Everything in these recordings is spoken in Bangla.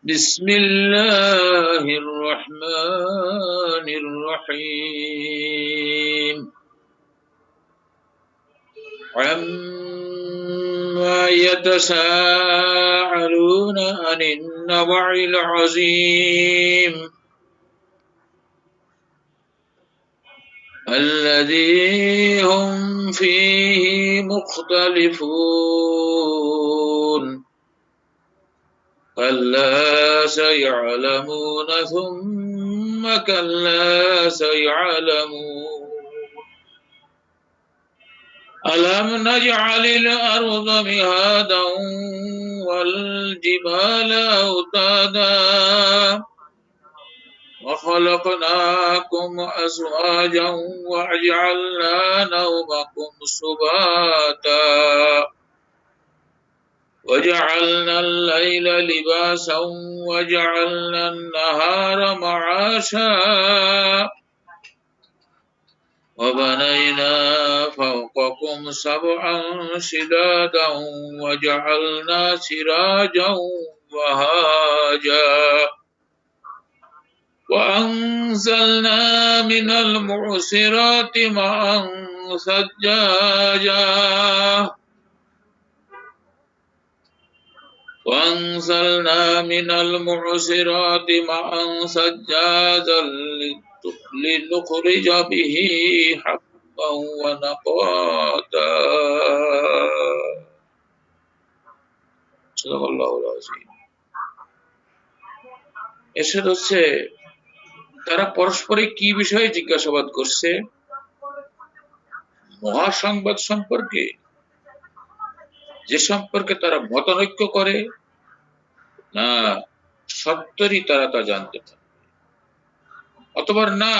بسم الله الرحمن الرحيم عما يتساءلون عن النبع العظيم الذي هم فيه مختلفون كلا سيعلمون ثم كلا سيعلمون ألم نجعل الأرض مهادا والجبال أوتادا وخلقناكم أزواجا وجعلنا نومكم سباتا وجعلنا الليل لباسا وجعلنا النهار معاشا وبنينا فوقكم سبعا شدادا وجعلنا سراجا وهاجا وأنزلنا من المعصرات ماء ثجاجا وأنزلنا من المعصرات ماء ثجاجا لنخرج به حبا ونقاتا صدق الله العظيم। এসে হচ্ছে তারা পরস্পরে কি বিষয়ে জিজ্ঞাসাবাদ করছে? মহাসংবাদ সম্পর্কে, যে সম্পর্কে তারা মতানৈক্য করে না সত্তরই তারা তা জানতে পারে, অথবা না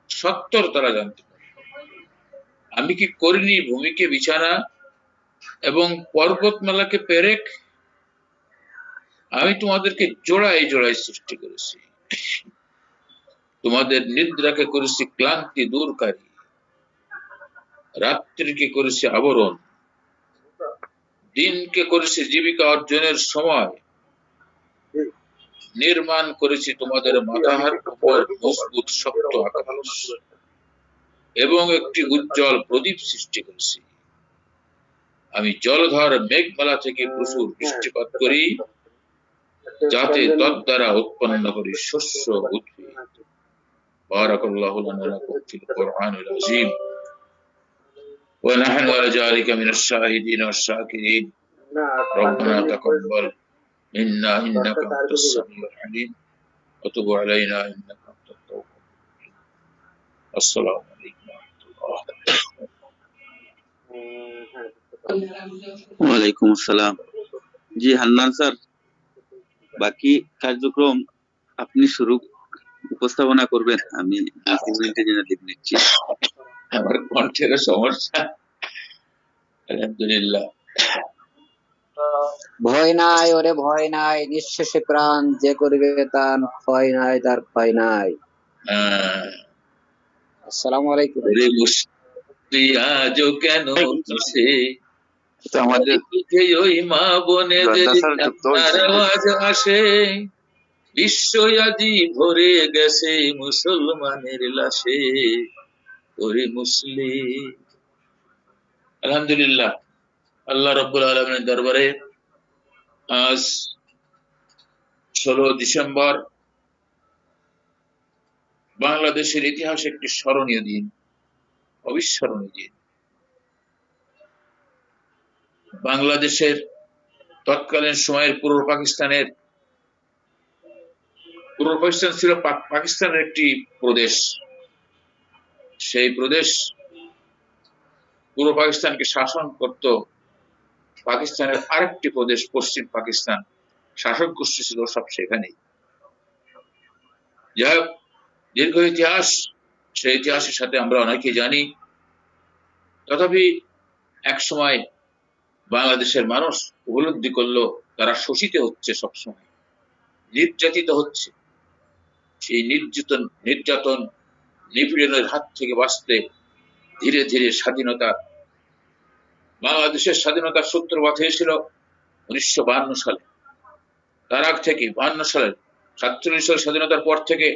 সত্তর তারা জানতে পারে। আমি কি করিনি ভূমিকে বিছানা এবং পর্বতমালাকে পেরেক? আমি তোমাদেরকে জোড়ায় জোড়ায় সৃষ্টি করেছি, তোমাদের নিদ্রাকে করেছি ক্লান্তি দূরকারী, রাত্রিকে করেছি আবরণ, দিনকে করেছি জীবিকা অর্জনের সময়, নির্মাণ করেছি তোমাদের মাথার উপর মজবুত শক্ত আকাশ এবং একটি উজ্জ্বল প্রদীপ সৃষ্টি করেছি। আমি জলধার মেঘমালা থেকে প্রচুর বৃষ্টিপাত করি, যাতে তদ্বারা উৎপন্ন করি শস্য উদ্ভিদ। বারাকাল্লাহু লানা ওয়া লাকুম ফিল কুরআনিল আযীম ওয়া নাহনু আলা যালিকা মিনাশ শাহিদিন ওয়াশ শাকিরিন। রব্বানা তাকাব্বাল মিন্না ইন্নাকা আনতাস সামিউল আলীম ওয়া তুব আলাইনা ইন্নাকা আনতাত তাওয়াবুর রাহিম। আসসালামু আলাইকুম ওয়া রাহমাতুল্লাহ। ওয়ালাইকুম আসসালাম। জি হান্নান স্যার, বাকি কার্যক্রম আপনি শুরু উপস্থাপনা করবেন, আমি 2-3 মিনিটের জন্য লিভ নিচ্ছি। আমার কণ্ঠের সমস্যা। আলহামদুলিল্লাহ। ভয় নাই ওরে ভয় নাই, নিঃশেষে প্রাণ যে করিবে তার ক্ষয় নাই, তার ক্ষয় নাই। আসসালামু আলাইকুম। ওরে মুস্তি আজও কেন কিসে তো আমাদের ওই মা বোনেদের আওয়াজ আসে, বিশ্ব আজি ভরে গেছে মুসলমানের লাশে। ওরে মুসলিম। আলহামদুলিল্লাহ, আল্লাহ রাব্বুল আলামিনের দরবারে আজ 16 ডিসেম্বর বাংলাদেশের ইতিহাসে একটি স্মরণীয় দিন, অবিস্মরণীয় দিন। বাংলাদেশের তৎকালীন সময়ের পূর্ব পাকিস্তান ছিল পাকিস্তানের একটি প্রদেশ। সেই প্রদেশ পূর্ব পাকিস্তানকে শাসন করত পাকিস্তানের আরেকটি প্রদেশ পশ্চিম পাকিস্তান, শাসক গোষ্ঠী ছিল সব সেখানেই। যাই হোক, দীর্ঘ ইতিহাস, সেই ইতিহাসের সাথে আমরা অনেকে জানি। তথাপি এক সময় বাংলাদেশের মানুষ উপলব্ধি করলো তারা শোষিত হচ্ছে, সবসময় নির্যাতিত হচ্ছে। সেই নির্যাতন নিপীড়নের হাত থেকে বাঁচতে ধীরে ধীরে স্বাধীনতা বাংলাদেশের স্বাধীনতার সূত্রপাত হয়েছিল 1952 সালে। তার আগ থেকে 52 সালের 47 সালের স্বাধীনতার পর থেকে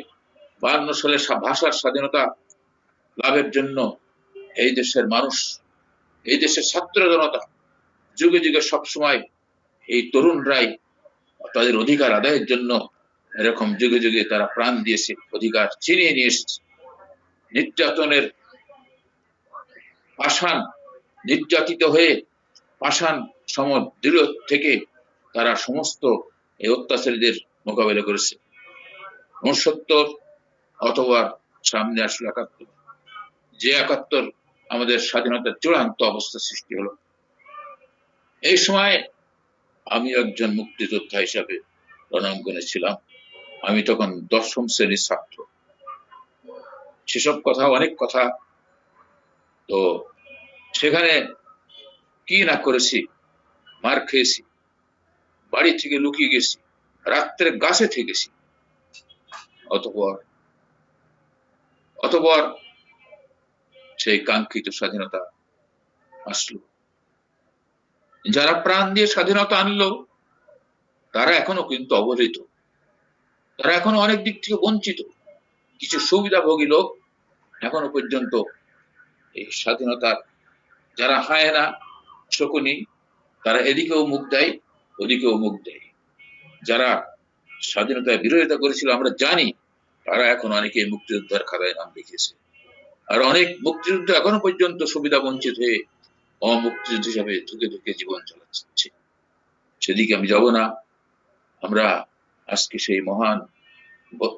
52 সালে ভাষার স্বাধীনতা লাভের জন্য এই দেশের মানুষ, এই দেশের ছাত্র জনতা যুগে যুগে সবসময় এই তরুণরাই তাদের অধিকার আদায়ের জন্য এরকম যুগে যুগে তারা প্রাণ দিয়েছে, অধিকার ছিনিয়ে নিয়ে এসেছে। নির্যাতনের পাষাণ, নির্যাতিত হয়ে পাষাণ দৃঢ় থেকে তারা সমস্ত এই অত্যাচারীদের মোকাবেলা করেছে। 69 অথবা সামনে আসলো 71, যে 71 আমাদের স্বাধীনতার চূড়ান্ত অবস্থা সৃষ্টি হলো। এই সময় আমি একজন মুক্তিযোদ্ধা হিসাবে রণাঙ্গনে ছিলাম। আমি তখন 10ম শ্রেণীর ছাত্র। সেসব কথা, অনেক কথা, তো সেখানে কি না করেছি, মার খেয়েছি, বাড়ি থেকে লুকিয়ে গেছি, রাত্রে গাছে থেকেছি। অতঃপর সেই কাঙ্ক্ষিত স্বাধীনতা আসলো। যারা প্রাণ দিয়ে স্বাধীনতা আনলো তারা এখনো কিন্তু অবহেলিত, তারা এখনো অনেক দিক থেকে বঞ্চিত। কিছু সুবিধাভোগী লোক এখনো পর্যন্ত এই স্বাধীনতার যারা হয় না শকুনি, তারা এদিকেও মুখ দেয়, ওদিকেও মুখ দেয়। যারা স্বাধীনতায় বিরোধিতা করেছিল আমরা জানি, তারা এখন অনেকে মুক্তিযোদ্ধার খাতায় নাম লিখেছে। আর অনেক মুক্তিযুদ্ধ এখনো পর্যন্ত সুবিধা বঞ্চিত হয়ে অমুক্তিযুদ্ধ হিসাবে ধুকে ধুকে জীবন চালাচ্ছে। সেদিকে আমি যাব না। আমরা আজকে সেই মহান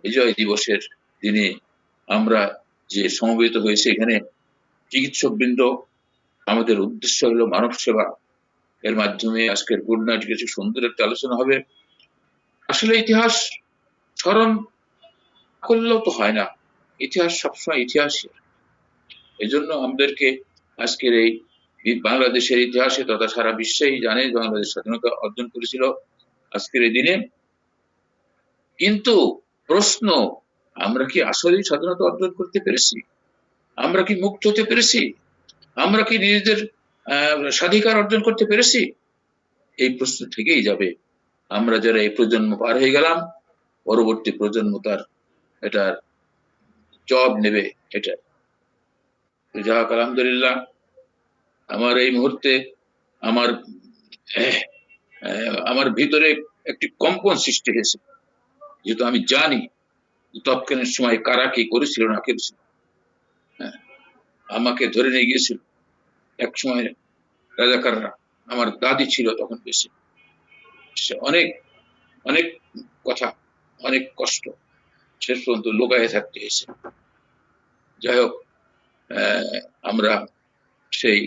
বিজয় দিবসের দিনে আমরা যে সমবেত হয়েছে এখানে চিকিৎসক বৃন্দ, আমাদের উদ্দেশ্য হলো মানব সেবা। এর মাধ্যমে আজকের গুড নাইট কিছু সুন্দর একটা আলোচনা হবে। আসলে ইতিহাস স্মরণ করলেও তো হয় না, ইতিহাস সবসময় ইতিহাসই। এই জন্য আমাদেরকে আজকের এই বাংলাদেশের ইতিহাসে তথা সারা বিশ্বেই জানে বাংলাদেশ স্বাধীনতা অর্জন করেছিল আজকের এই দিনে। কিন্তু প্রশ্ন, আমরা কি আসলেই স্বাধীনতা অর্জন করতে পেরেছি? আমরা কি মুক্ত হতে পেরেছি? আমরা কি নিজেদের স্বাধিকার অর্জন করতে পেরেছি? এই প্রশ্ন থেকেই যাবে। আমরা যারা এই প্রজন্ম পার হয়ে গেলাম, পরবর্তী প্রজন্ম তার এটার জবাব নেবে। এটা যাক, আলহামদুলিল্লাহ, আমার এই মুহূর্তে আমার ভিতরে একটি কম্পন সৃষ্টি হয়েছে, যেহেতু আমি জানি তৎকালীন সময় কারা কি করেছিল না করেছিল। আমাকে ধরে নিয়ে গিয়েছিল এক সময় রাজাকাররা। আমার দাদি ছিল তখন বেশি। অনেক অনেক কথা, অনেক কষ্ট, শেষ পর্যন্ত লোকায় থাকতে হয়েছে। যাই হোক, আমরা সেই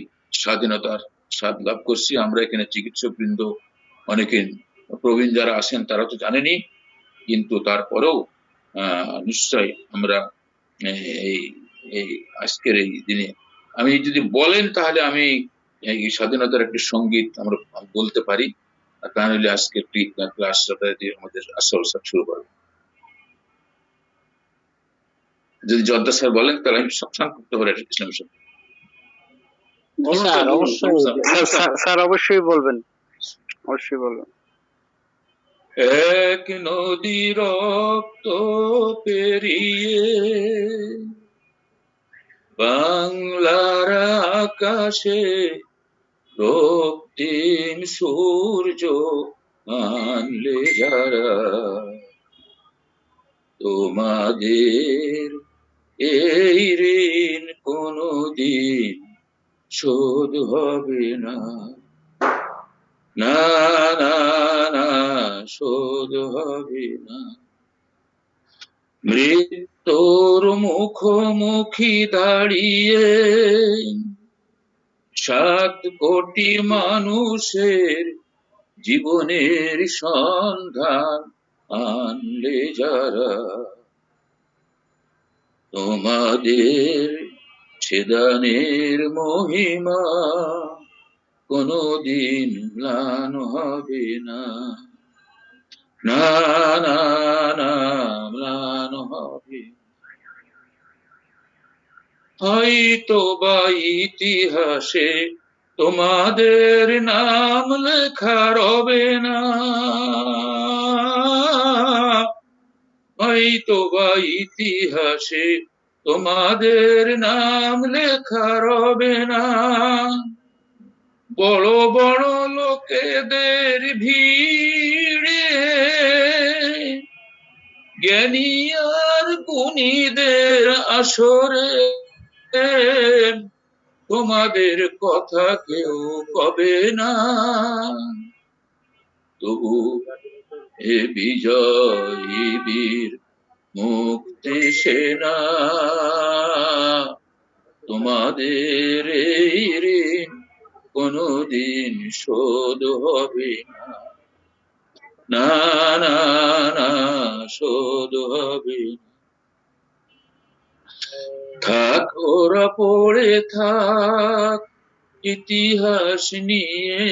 স্বাধীনতার স্বাদ লাভ করছি। আমরা এখানে চিকিৎসক বৃন্দ অনেকে প্রবীণ যারা আছেন তারা তো জানেনি, কিন্তু তারপরেও নিশ্চয় আমরা এই আজকের এই দিনে আমি যদি বলেন তাহলে আমি এই স্বাধীনতার একটি সঙ্গীত আমরা বলতে পারি, আর তা হলে আজকে ক্লাস আমাদের আসল শুরু করবো। যদি জর্দা স্যার বলেন তাহলে আমি সংক্ষিপ্ত করে ইসলামের সাথে। স্যার অবশ্যই বলবেন, অবশ্যই বলবেন। এক নদী রক্ত পেরিয়ে বাংলার আকাশে রক্তিম সূর্য আনলে যারা, তোমাদের এই ঋণ কোনদিন শোধ হবে না, না না না, শোধ হবে না। মৃত্যুর মুখোমুখি দাঁড়িয়ে 7 কোটি মানুষের জীবনের সন্ধান আনলে যারা, তোমাদের ছেদানের মহিমা কোনদিন ম্লান হবে না, না না না, ম্লান হবে। হয়তো বা ইতিহাসে তোমাদের নাম লেখা রবে না, হয়তো বা ইতিহাসে তোমাদের নাম লেখা রবে না। বড় বড় লোকেদের ভিড়ে, জ্ঞানী আর গুণীদের আসরে, তোমাদের কথা কেউ কবে না। তবু এ বিজয়ী বীর মুক্তি সেনা, তোমাদের এই ঋণ কোনদিন শোধ হবে না, না না না, শোধ হবে না। থাক ওরা পড়ে থাক ইতিহাস নিয়ে,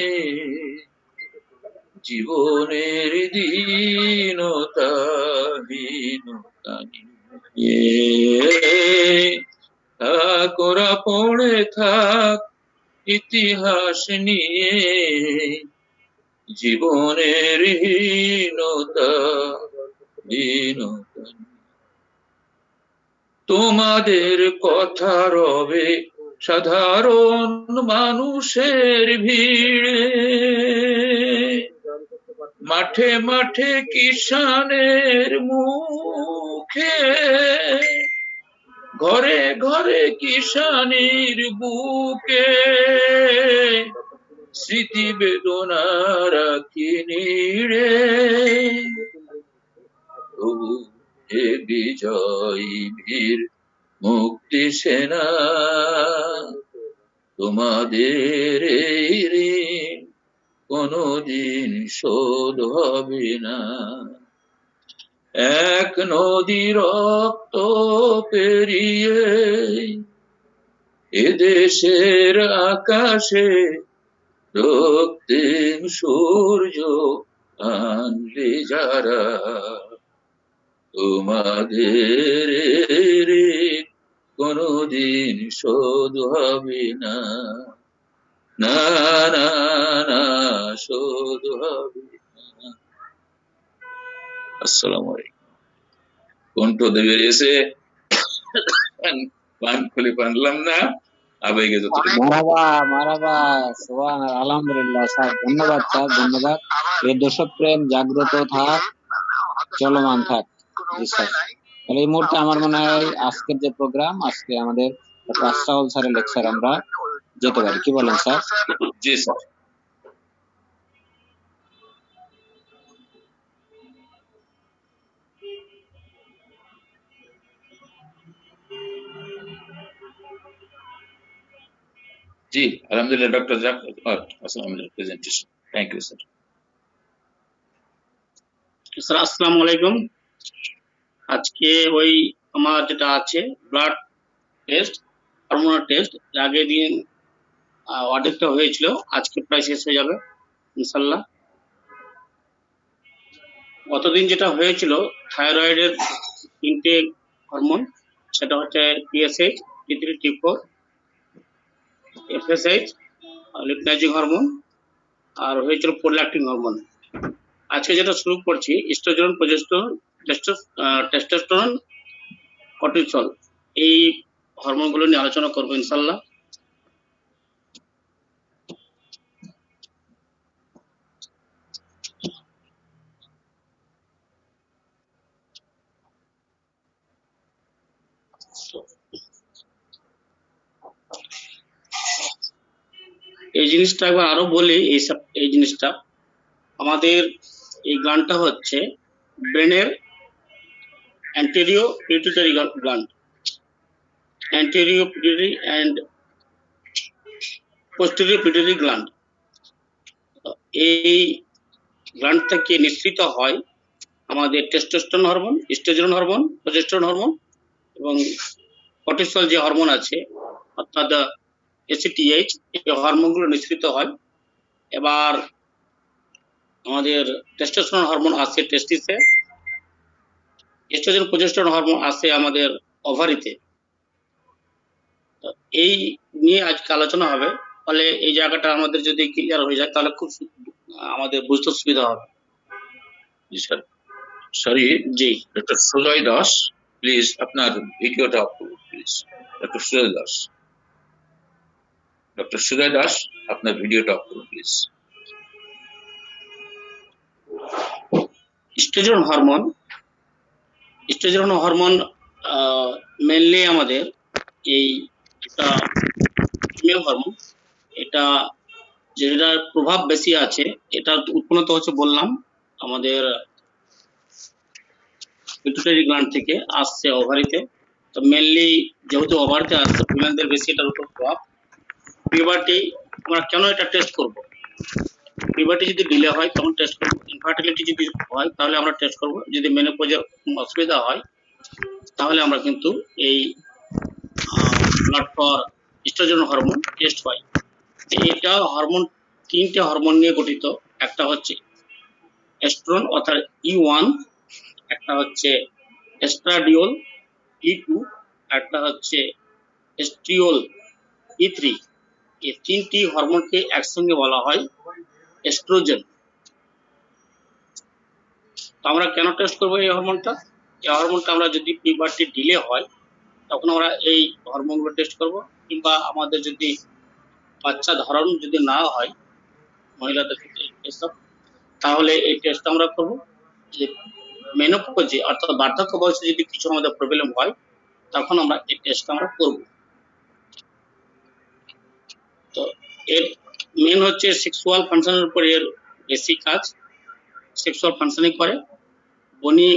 জীবনের দীনতা হীনতা নিয়ে। থাক ওরা পড়ে থাক ইতিহাস নিয়ে, জীবনের হীনতা দীনতা নিয়ে। তোমাদের কথা রবে সাধারণ মানুষের ভিড়ে, মাঠে মাঠে কিষানের মুখে, ঘরে ঘরে কিষানির বুকে, স্মৃতি বেদনা রাখি নিড়ে। তবু এ বিজয়ী বীর মুক্তি সেনা, তোমাদের এই ঋণ কোনদিন শোধ হবে না। এক নদী রক্ত পেরিয়ে এদেশের আকাশে রক্তিম সূর্য আনলে যারা, তোমাদের ঋণ কোনদিন শোধ হবে না, না না না, শোধ হবে না। আসসালামু আলাইকুম। কণ্ঠ দেবে এসে পান খুলে পানলাম না, আবেগে যতটুকু। মারাবা মারাবা, সুবহানাল্লাহ, আলহামদুলিল্লাহ স্যার, ধন্যবাদ স্যার, ধন্যবাদ। এই দর্শক প্রেম জাগ্রত থাক, চলমান থাক। জি স্যার। তাহলে এই মুহূর্তে আমার মনে হয় আজকের যে প্রোগ্রাম, আজকে আমাদের ডক্টর আশরাফুল স্যারের লেকচার আমরা যেতে পারি, কি বলেন স্যার? জি স্যার। জি আলহামদুলিল্লাহ, ডক্টর আলহামদুলিল্লাহ, presentation. Thank you sir. Sir আসসালামু আলাইকুম। আজকে ওই আমার যেটা আছে ব্লাড টেস্ট, হরমোনাল টেস্ট, আগের দিন অর্ধেকটা হয়েছিল, আজকে প্রায় শেষ হয়ে যাবে ইনশাল্লাহ। গতদিন যেটা হয়েছিল থাইরয়েডের 3টে হরমোন, সেটা হচ্ছে TSH, T3, T4, FSH, luteinising hormone, আর হয়েছিল প্রোল্যাক্টিন হরমোন। আজকে যেটা শুরু করছি এস্ট্রোজেন, প্রোজেস্টেরন, টেস্টোস্টেরন, কর্টিসল, এই হরমোনগুলো নিয়ে আলোচনা করবো ইনশাল্লাহ। এই জিনিসটা একবার আরো বলি, এই জিনিসটা আমাদের এই গ্ল্যান্ডটা হচ্ছে ব্রেনের anterior pituitary gland, anterior pituitary and posterior pituitary gland. এই গ্ল্যান্ড থেকে নিঃসৃত হয় আমাদের testosterone hormone, oestrogen hormone, progesterone hormone এবং কর্টিসল যে হরমোন আছে অর্থাৎ এসিটিএইচ, এই হরমোনগুলো নিঃসৃত হয়। এবার আমাদের টেস্টোস্টেরন হরমোন আসে টেস্টিসে, এস্ট্রোজেন প্রোজেস্টেরন হরমোন আসে আমাদের ওভারিতে। এই নিয়ে আজকে আলোচনা হবে ফলে এই জায়গাটা আমাদের যদি ক্লিয়ার হয়ে যায় তাহলে খুব আমাদের বুঝতে সুবিধা হবে। জি স্যার। সরি, জি, ডক্টর সুজয় দাস, প্লিজ আপনার ভিডিওটা অফ করুন please. Doctor Sujoy Das, doctor Sujoy Das, আপনার ভিডিওটা অফ করুন প্লিজ। স্টেজরন হরমোন, স্টেজরন হরমোন মেনলি আমাদের এই একটা ফিমেল হরমোন, এটা যেটার প্রভাব বেশি আছে, এটা উৎপন্ন তো হচ্ছে বললাম আমাদের পিটুইটারি গ্ল্যান্ড থেকে আসছে ওভারিতে। তো মেনলি যেহেতু ওভারিতে আসছে, ফিমেলদের বেশি এটার উপর প্রভাব। পিউবার্টি আমরা কেন এটা টেস্ট করব? পিউবার্টি যদি ডিলে হয় তখন টেস্ট করব, ইনফার্টিলিটি যদি হয় তাহলে আমরা টেস্ট করব, যদি মেনোপজের অসুবিধা হয় তাহলে আমরা কিন্তু এই ব্লাড ফর স্ট্রোজেন হরমোন টেস্ট হয়। এটা হরমোন, তিনটে হরমোন নিয়ে গঠিত। একটা হচ্ছে এস্ট্রন অর্থাৎ E1, একটা হচ্ছে এস্ট্রাডিওল E2, একটা হচ্ছে এস্ট্রিওল E3। এই তিনটি হরমোনকে একসঙ্গে বলা হয় এস্ট্রোজেন। তো আমরা কেন টেস্ট করবো এই হরমোনটা? এই হরমোনটা আমরা যদি পিউবার্টি ডিলে হয় তখন আমরা এই হরমোনগুলো টেস্ট করব, কিংবা আমাদের যদি বাচ্চা ধারণ যদি না হয় মহিলাদের ক্ষেত্রে এসব, তাহলে এই টেস্ট আমরা করব। যে মেনোপজে অর্থাৎ বার্ধক্য বয়সে যদি কিছু আমাদের প্রবলেম হয় তখন আমরা এই টেস্ট আমরা করব। তো এর মেন হচ্ছে সেক্সুয়াল ফাংশনের উপর এর বেশি কাজ। সেক্সুয়াল ফাংশনিং করে, বনি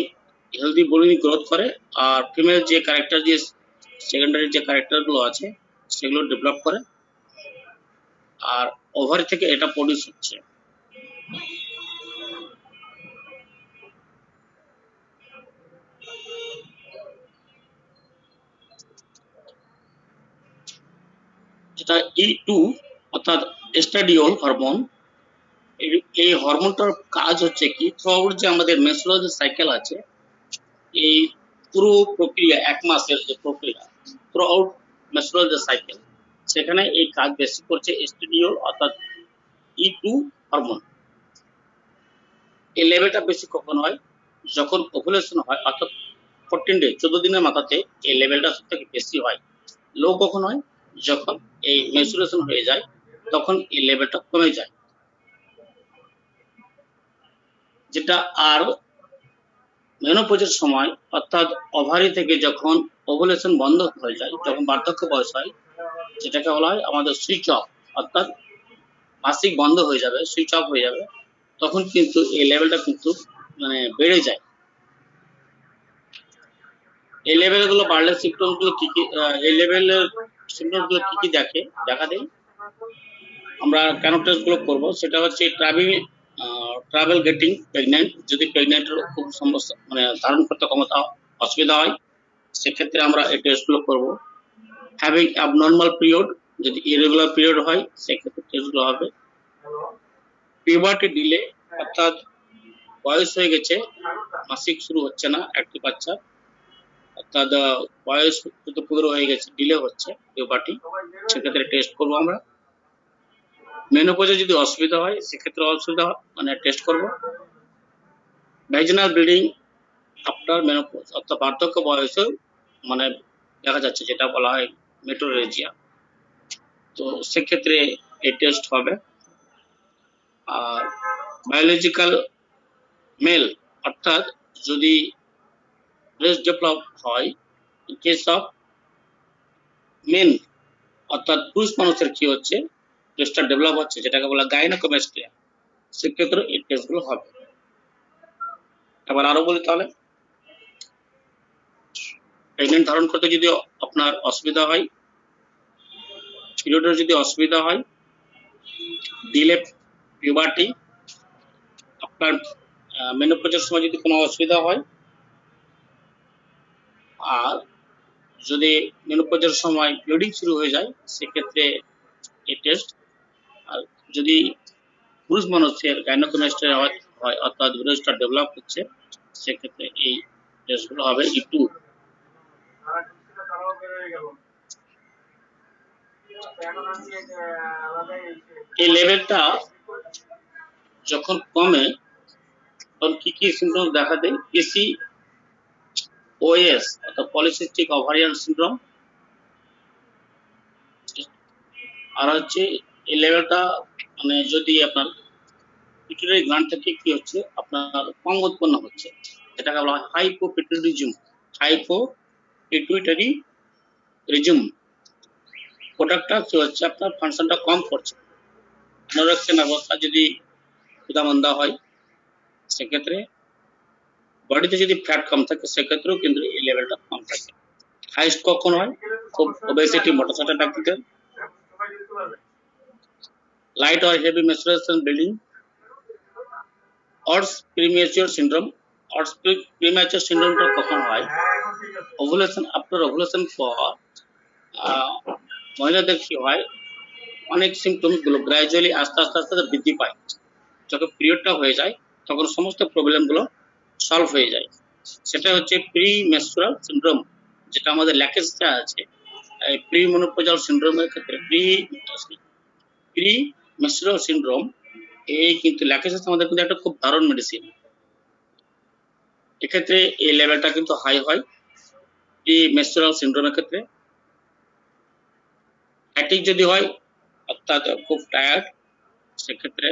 হেলদি বনি গ্রোথ করে, আর ফিমেল যে ক্যারেক্টার, যে সেকেন্ডারি যে ক্যারেক্টারগুলো আছে সেগুলো ডেভেলপ করে, আর ওভারি থেকে এটা প্রডিউস হচ্ছে। যেটা E2 অর্থাৎ এস্ট্রাডিওল হরমোন, এই হরমোনটার কাজ হচ্ছে কি, থ্রুআউট যে আমাদের মেনস্ট্রুয়াল সাইকেল আছে, এই পুরো প্রক্রিয়া 1 মাসের যে প্রক্রিয়া, থ্রুআউট মেনস্ট্রুয়াল সাইকেল, সেখানে এই কাজ বেশি করছে এস্ট্রাডিওল অর্থাৎ E2 হরমোন। এই লেভেলটা বেশি কখন হয়? যখন ওভুলেশন হয়, অর্থাৎ 14 ডে 14 দিনের মাথাতে এই লেভেলটা সবথেকে বেশি হয়। লো কখন হয়? যখন এই মেনস্ট্রুয়েশন হয়ে যায় তখন এই লেভেলটা কমে যায়। যেটা আর মেনোপজের সময় অর্থাৎ ওভারি থেকে যখন ওভুলেশন বন্ধ হয়ে যায়, যখন বার্ধক্য বয়স হয়, যেটাকে বলা হয় আমাদের সুইচ অফ, অর্থাৎ মাসিক বন্ধ হয়ে যাবে, সুইচ অফ হয়ে যাবে, তখন কিন্তু এই লেভেলটা কিন্তু মানে বেড়ে যায়। এই লেভেলগুলো বাড়লে সিমটমগুলো কি কি, এই লেভেলের সিমটমগুলো কি কি দেখা দেয়? আমরা কেন টেস্টগুলো করব সেটা হচ্ছে ট্রাভেল গেটিং প্রেগনেন্ট, যদি প্রেগনেন্টের খুব সমস্যা মানে ধারণ করতে ক্ষমতা অসুবিধা হয় সেক্ষেত্রে আমরা এই টেস্টগুলো করব। হ্যাভিং অ্যাবনর্মাল পিরিয়ড, যদি ইরেগুলার পিরিয়ড হয় সেক্ষেত্রে টেস্টগুলো হবে। পিউবার্টি ডিলে অর্থাৎ বয়স হয়ে গেছে, মাসিক শুরু হচ্ছে না একটি বাচ্চা, অর্থাৎ বয়স 15 হয়ে গেছে, ডিলে হচ্ছে পিউবার্টি, সেক্ষেত্রে টেস্ট করব আমরা। মেনোপজে যদি অসুবিধা হয় সেক্ষেত্রে মানে টেস্ট করব। ভ্যাজিনাল ব্লিডিং আফটার মেনোপজ অর্থাৎ বার্ধক্য বয়সে মানে দেখা যাচ্ছে, যেটা বলা হয় মেটোরেজিয়া, তো সেক্ষেত্রে এই টেস্ট হবে। আর বায়োলজিক্যাল মেল অর্থাৎ যদি ব্রেস্ট ডেভেলপ হয়, ইন কেস অফ মেন অর্থাৎ পুরুষ মানুষের কি হচ্ছে, ব্রেস্টটা ডেভেলপ হচ্ছে, যেটাকে বলা গাইনোকোমাস্টিয়া, সেক্ষেত্রে এই টেস্টগুলো হবে। এবার আরো বলি তাহলে, প্রেগনেন্ট ধারণ করতে যদি আপনার অসুবিধা হয়, পিরিয়ডের যদি অসুবিধা হয়, ডিলে পিউবার্টি, আপনার মেনোপজের সময় যদি কোনো অসুবিধা হয়, আর যদি মেনোপজের সময় ব্লিডিং শুরু হয়ে যায় সেক্ষেত্রে এই টেস্ট। আর যদি পুরুষ মানুষের গাইনোকোমাস্টিয়া হয় অর্থাৎ ব্রেস্টটা ডেভেলপ হচ্ছে সেক্ষেত্রে এই টেস্টগুলো হবে E2। এই লেভেলটা যখন কমে তখন কি কি সিমটম দেখা দেয়? PCOS অর্থাৎ পলিসিস্টিক ওভারিয়ান সিনড্রোম, আর হচ্ছে এই লেভেলটা মানে যদি আপনার পিটুইটারি গ্ল্যান্ড থেকে কি হচ্ছে আপনার কম উৎপন্ন হচ্ছে, যেটাকে বলা হয় হাইপোপিটুইটারিজম। হাইপোপিটুইটারি রিজম প্রোডাক্টটা কি হচ্ছে আপনার ফাংশনটা কম করছে। অ্যানোরেক্সিয়া অবস্থা যদি ক্ষুধামন্দা হয়, সেক্ষেত্রে বডিতে যদি ফ্যাট কম থাকে সেক্ষেত্রেও কিন্তু এই লেভেলটা কম থাকে। হাইস্ট কখন হয়? খুব ওবেসিটি মোটাসোটা ব্যক্তিদের, light or heavy menstruation bleeding, odds premature syndrome. Odds premature সিনড্রোমটা কখন হয়? ওভুলেশন, আফটার ওভুলেশন পর মহিলাদের কি হয়, অনেক সিমটমস গুলো গ্র্যাজুয়ালি আস্তে আস্তে আস্তে বৃদ্ধি পায়। যখন পিরিয়ডটা হয়ে যায় তখন সমস্ত প্রবলেম গুলো সলভ হয়ে যায়। সেটা হচ্ছে প্রি মেনস্ট্রুয়াল সিনড্রোম, যেটা আমাদের ল্যাকেসটা আছে। এই প্রি মেনোপজাল সিনড্রোমের ক্ষেত্রে প্রি মেনস্ট্রুয়াল সিনড্রোম এই কিন্তু ল্যাকেসিস আমাদের কিন্তু একটা খুব দারুণ মেডিসিন। এক্ষেত্রে এই লেভেলটা কিন্তু হাই হয় প্রি মেনস্ট্রুয়াল সিনড্রোমের ক্ষেত্রে। ফ্যাটিক যদি হয় অর্থাৎ খুব টায়ার্ড, সেক্ষেত্রে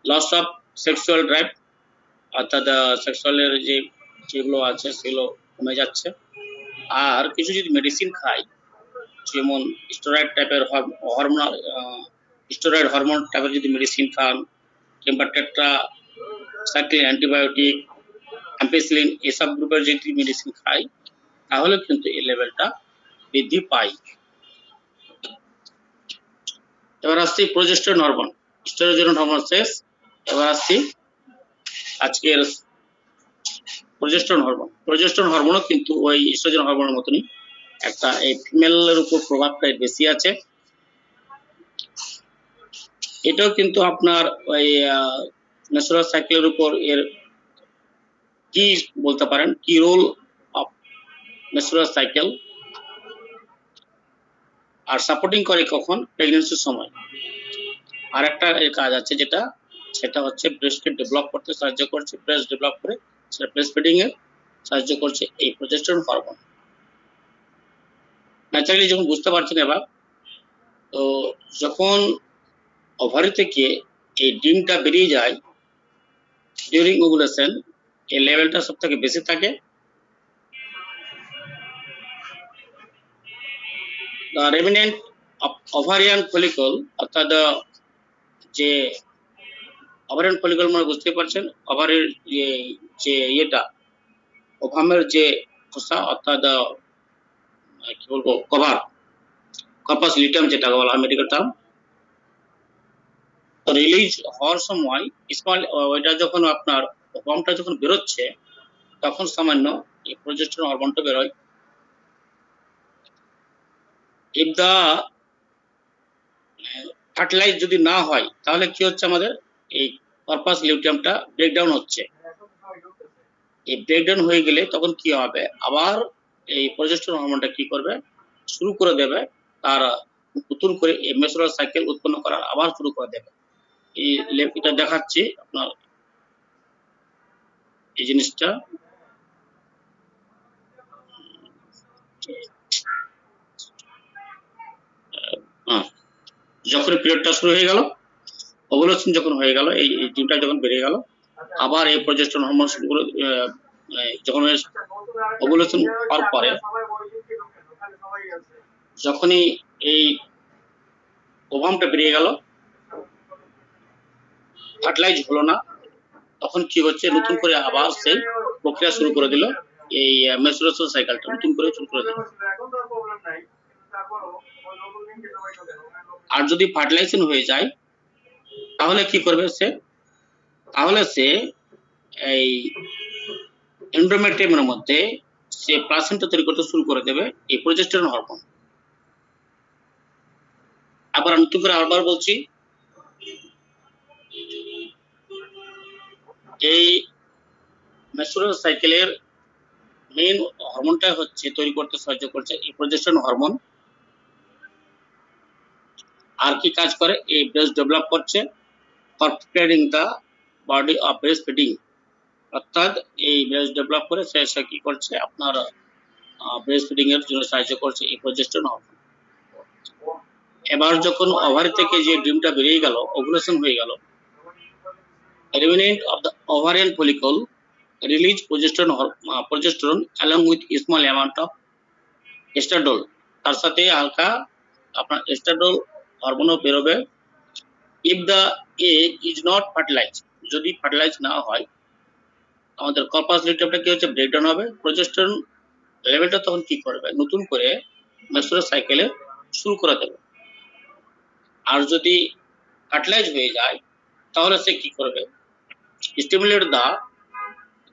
লস অফ সেক্সুয়াল ড্রাইভ অর্থাৎ সেক্সুয়ালের যেগুলো আছে সেগুলো কমে যাচ্ছে। আর কিছু যদি মেডিসিন খাই, যেমন স্টেরয়েড টাইপের হরমোনাল স্টেরয়েড হরমোন টাইপের যদি মেডিসিন খান, কিংবা টেট্রা সাইক্লিন অ্যান্টিবায়োটিক, অ্যাম্পিসিলিন এসব গ্রুপের যদি মেডিসিন খাই, তাহলে কিন্তু এই লেভেলটা বৃদ্ধি পায়। এবার আসছি প্রোজেস্টেরন হরমোন। স্টেরয়েড হরমোন শেষ, এবার আসছি আজকের প্রোজেস্টেরন হরমোন। প্রোজেস্টেরন হরমোনও কিন্তু ওই ইস্ট্রোজেন হরমোনের মতনই একটা এই ফিমেলের উপর প্রভাবটা বেশি আছে। এটাও কিন্তু আপনার ওই ন্যাচারাল সাইকেলের উপর এর কি বলতে পারেন, কি রোল অফ ন্যাচারাল সাইকেল, আর সাপোর্টিং করে কখন? প্রেগন্যান্সির সময়। আর একটা কাজ আছে যেটা, সেটা হচ্ছে ব্রেস্টকে ডেভেলপ করতে সাহায্য করছে, ব্রেস্ট ডেভেলপ করে সেটা ব্রেস্ট ফিডিং এ সাহায্য করছে এই প্রোজেস্টেরন হরমোন। ন্যাচারালি যখন বুঝতে পারছেন এবার, তো যখন ওভারি থেকে এই ডিমটা বেরিয়ে যায় ডিউরিং ওভুলেশন, এই লেভেলটা সব থেকে বেশি থাকে। The remnant of ovarian follicle অর্থাৎ যে ওভারিয়ান ফলিকল মানে বুঝতে পারছেন, ওভারির যে ইয়েটা ওভামের যে খোসা অর্থাৎ কি বলবো কভার, কর্পাস লিটাম যেটা বলা হয় মেডিকেল টার্ম, রিলিজ হওয়ার সময় স্মল ওইটা যখন আপনার ওভামটা যখন বেরোচ্ছে তখন সামান্য এই প্রোজেস্টেরন হরমোনটা বেরোয়। ইফ দা ফার্টিলাইজ যদি না হয় তাহলে কি হচ্ছে, আমাদের এই কর্পাস লিউটিয়ামটা ব্রেকডাউন হচ্ছে। এই ব্রেকডাউন হয়ে গেলে তখন কি হবে, আবার এই প্রোজেস্টেরন হরমোনটা কি করবে, শুরু করে দেবে তার নতুন করে এই মেনস্ট্রুয়াল সাইকেল উৎপন্ন করার আবার শুরু করে দেবে। এই এটা দেখাচ্ছি আপনার এই জিনিসটা। যখন পিরিয়ডটা শুরু হয়ে গেল, ওভুলেশন যখন হয়ে গেল, এই ডিমটা যখন বেরিয়ে গেল, আবার এই প্রোজেস্টেরন হরমোন শুরু করে যখন ওভুলেশন হওয়ার পরে যখনই এই ওভামটা বেরিয়ে গেল, ফার্টিলাইজ হলো না, তখন কি হচ্ছে, নতুন করে আবার সেই প্রক্রিয়া শুরু করে দিল, এই মেনস্ট্রুয়াল সাইকেলটা নতুন করে শুরু করে দিল। আর যদি ফার্টিলাইজেশন হয়ে যায় তাহলে কি করবে সে, তাহলে সে এই এন্ডোমেট্রিয়ামের মধ্যে সে প্লাসেন্টা তৈরি করতে শুরু করে দেবে এই প্রোজেস্টেরন হরমোন। আবার নতুন করে আবার বলছি, এই মেনস্ট্রুয়াল সাইকেলের মেইন হরমোনটা হচ্ছে তৈরি করতে সাহায্য করছে এই প্রোজেস্টেরন হরমোন। আর কি কাজ করে? এই ব্রেস্ট ডেভেলপ করছে for preparing the body of breast feeding, অর্থাৎ এই ব্রেস্ট ডেভেলপ করে সে কি করছে আপনার ব্রেস্ট ফিডিং এর জন্য সাহায্য করছে এই প্রজেস্টেরন হরমোন। এবার যখন ওভারি থেকে যে ডিমটা বেরিয়ে গেল, ওভুলেশন হয়ে গেল, remnant of the ovarian follicle release progesterone along with a small amount of estradiol, তার সাথে হালকা আপনার এস্ট্রাডল হরমোনও বেরোবে। if the egg is not fertilized, যদি ফার্টিলাইজ না হয় আমাদের কর্পাস লিউটেমটা কি হচ্ছে ব্রেকডাউন হবে, প্রজেস্টেরন লেভেলটা তখন কি করবে নতুন করে মেনস্ট্রুয়াল সাইকেলে শুরু করে দেবে। আর যদি ফার্টিলাইজ হয়ে যায় তাহলে সে কি করবে? stimulate the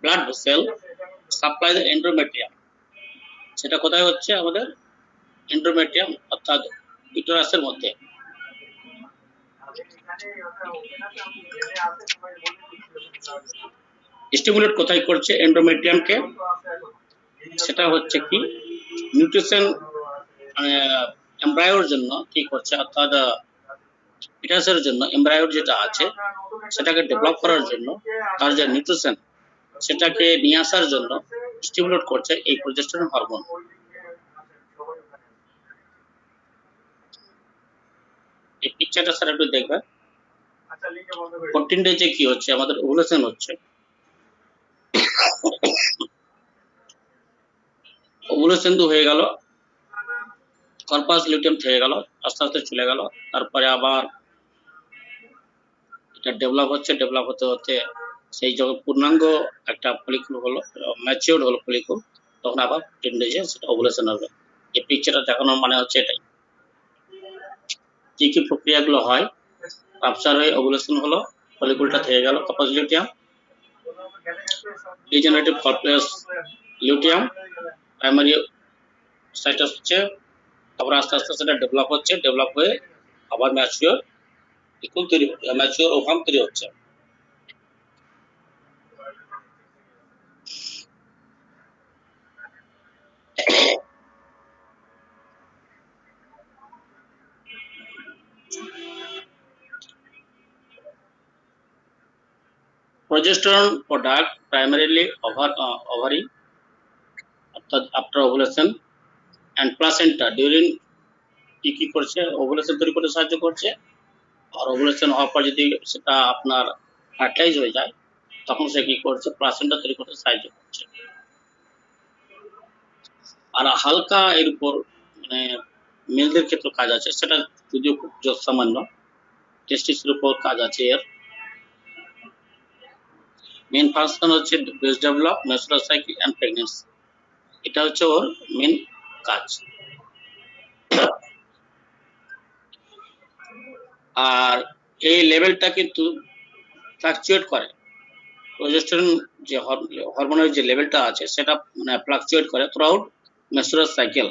blood vessel supply the endometrium, সেটা কোথায় হচ্ছে? আমাদের এন্ডোমেট্রিয়াম অর্থাৎ ইউটেরাসের মধ্যে। স্টিমুলেট কোথায় করছে এন্ডোমেট্রিয়ামকে? সেটা হচ্ছে কি নিউট্রিশন এমব্রায়োর জন্য কি করছে, অর্থাৎ ফিটাসের জন্য এমব্রায়োর যেটা আছে সেটাকে ডেভেলপ করার জন্য তার যে নিউট্রিশন সেটাকে নিয়ে আসার জন্য স্টিমুলেট করছে এই প্রজেস্টেরন হরমোন। এই পিকচারটা স্যার একটু দেখবেন। 14 ডেজে কি হচ্ছে? আমাদের ওভুলেশন হচ্ছে। ওভুলেশন তো হয়ে গেল, কর্পাস লিউটেম থেকে গেল, আস্তে আস্তে চলে গেল, তারপরে আবার এটা ডেভেলপ হচ্ছে, ডেভেলপ হতে হতে সেই যখন পূর্ণাঙ্গ একটা ফলিকুল হলো, ম্যাচিওর হলো ফলিকুল, তখন আবার 10 ডেজে সেটা ওভুলেশন হবে। এই পিকচারটা দেখানোর মানে হচ্ছে এটাই। কি কি প্রক্রিয়াগুলো হয়? রাপচার হয়ে ওভুলেশন হলো, ফলিকুলটা থেকে গেল corpus luteum, degenerative corpus luteum, primary citrus হচ্ছে, তারপর আস্তে আস্তে সেটা ডেভেলপ হচ্ছে, ডেভেলপ হয়ে আবার ম্যাচিওর ফলিকুল তৈরি, ম্যাচিওর ওভাম তৈরি হচ্ছে। Progesterone product primarily ovary অর্থাৎ after ovulation and placenta during কি করছে? ওভুলেশন তৈরি করতে সাহায্য করছে। আর ওভুলেশন হওয়ার পর যদি সেটা আপনার ফার্টিলাইজ হয়ে যায় তখন সে কি করছে? প্লাসেন্টা তৈরি করতে সাহায্য করছে। আর হালকা এর উপর মানে মেলদের ক্ষেত্রে কাজ আছে, সেটা যদিও খুব সামান্য, টেস্টিসের উপর কাজ আছে এর। মেন ফাংশন হচ্ছে breast develop, menstrual cycle and pregnancy, এটা হচ্ছে ওর মেন কাজ। আর এই লেভেলটা কিন্তু ফ্লাকচুয়েট করে, প্রজেস্টেরন যে হরমোনের যে লেভেলটা আছে সেটা মানে ফ্লাকচুয়েট করে থ্রুআউট মেনস্ট্রুয়াল সাইকেল।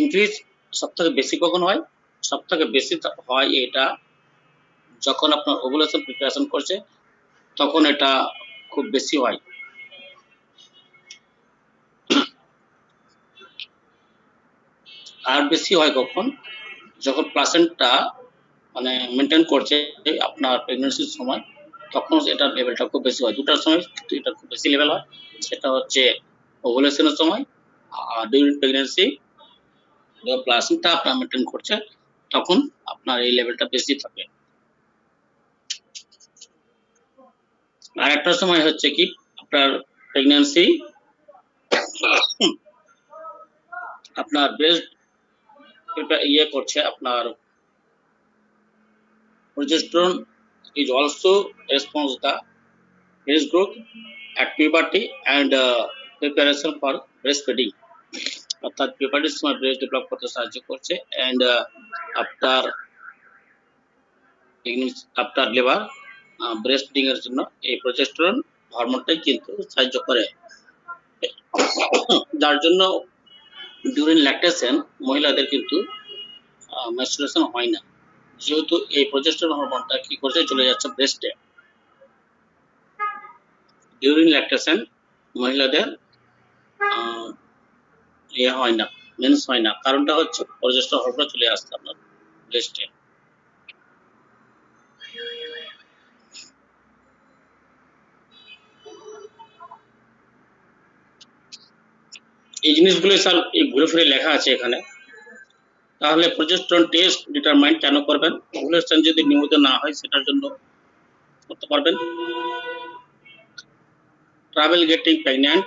ইনক্রিজ সবথেকে বেশি কখন হয়? সবথেকে বেশি হয় এটা যখন আপনার ওভুলেশন প্রিপারেশন করছে, তখন এটা খুব বেশি হয়। আর বেশি হয় কখন? যখন প্লাসেন্টা মানে মেনটেন করছে আপনার প্রেগন্যান্সির সময়, তখন এটার লেভেলটা খুব বেশি হয়। দুটার সময় কিন্তু এটা খুব বেশি লেভেল হয়, সেটা হচ্ছে ওভুলেশনের সময়, আর ডিউরিং প্রেগন্যান্সি যখন প্লাসেন্টা আপনার মেনটেন করছে তখন আপনার এই লেভেলটা বেশি থাকে। আর একটা সময় হচ্ছে কি আপনার প্রেগন্যান্সি আপনার ব্রেস্ট ইয়ে করছে, আপনার progesterone is also responsible the breast growth at puberty and preparation for breastfeeding, অর্থাৎ পিউবার্টির সময় ব্রেস্ট ডেভেলপ করতে সাহায্য করছে, and after labour breast feeding এর জন্য এই প্রজেস্টেরন হরমোনটাই কিন্তু সাহায্য করে। যার জন্য ডিউরিং ল্যাকটেশন মহিলাদের কিন্তু মেনস্ট্রুয়েশন হয় না, যেহেতু এই প্রজেস্টেরন হরমোনটা কি করছে? চলে যাচ্ছে ব্রেস্টে। ডিউরিং ল্যাকটেশন মহিলাদের ইয়ে হয় না, মেন্স হয় না, কারণটা হচ্ছে প্রজেস্টেরন হরমোন চলে আসছে আপনার ব্রেস্টে। এই জিনিসগুলো স্যার এই ঘুরে ফিরে লেখা আছে এখানে। তাহলে প্রজেস্টেরন টেস্ট ডিটারমাইন কেন করবেন? ওভুলেশন যদি নিয়মিত না হয় সেটার জন্য করতে পারবেন। ট্রাভেল গেটিং প্রেগন্যান্ট,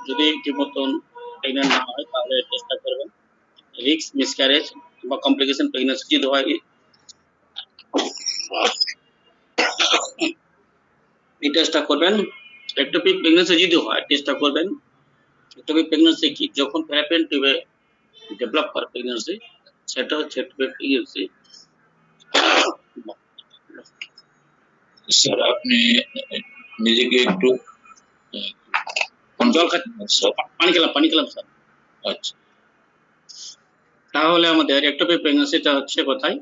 যদি ঠিক মতন প্রেগন্যান্ট না হয় তাহলে চেষ্টা করবেন। রিস্ক মিসক্যারেজ বা কমপ্লিকেশন প্রেগন্যান্সি যদি হয় এই টেস্টটা করবেন। এক্টোপিক প্রেগন্যান্সি যদি হয় চেষ্টা করবেন। এক্টোপিক প্রেগন্যান্সি কি? যখন ফ্যালোপিয়ান টিউবে ডেভেলপ করে প্রেগন্যান্সি, সেটা হচ্ছে এক্টোপিক প্রেগন্যান্সি। স্যার আপনি নিজেকে একটু জল খাচ্ছেন, স্যার। পানি খেলাম স্যার। আচ্ছা, তাহলে আমাদের এক্টোপিক প্রেগন্যান্সিটা হচ্ছে কোথায়?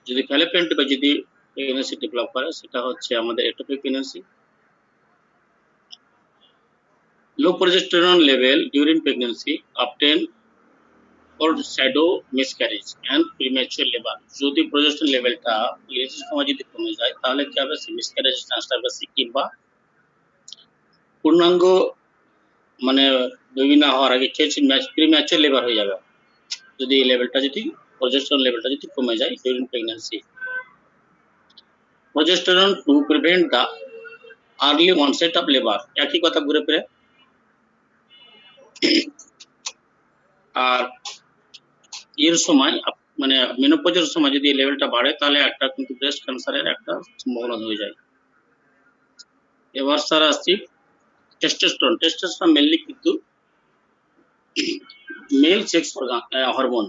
যদি ফ্যালোপিয়ান টিউবে যদি প্রেগন্যান্সি ডেভেলপ করে সেটা হচ্ছে আমাদের ectopic pregnancy. Low progesterone level during pregnancy often foreshadow miscarriage and premature labor. যদি প্রজেস্টেরন লেভেলটা প্রেগন্যান্সির সময় যদি কমে যায় তাহলে কি হবে? মিসক্যারেজ চান্সটা বেশি, কিংবা পূর্ণাঙ্গ মানে বেবি না হওয়ার আগে প্রিম্যাচুর লেবার হয়ে যাবে যদি এই লেভেলটা যদি প্রজেস্টেরন লেভেলটা যদি কমে যায় during pregnancy. Progesterone to prevent the early onset of labour, একই কথা ঘুরে ফিরে। আর এর সময় মানে মেনোপজের সময় যদি এই লেভেলটা বাড়ে তাহলে একটা কিন্তু ব্রেস্ট ক্যান্সারের একটা সম্ভাবনা হয়ে যায়। এবার স্যার আসছি টেস্টোস্টেরন। টেস্টোস্টেরন মেনলি কিন্তু মেল সেক্স হরমোন।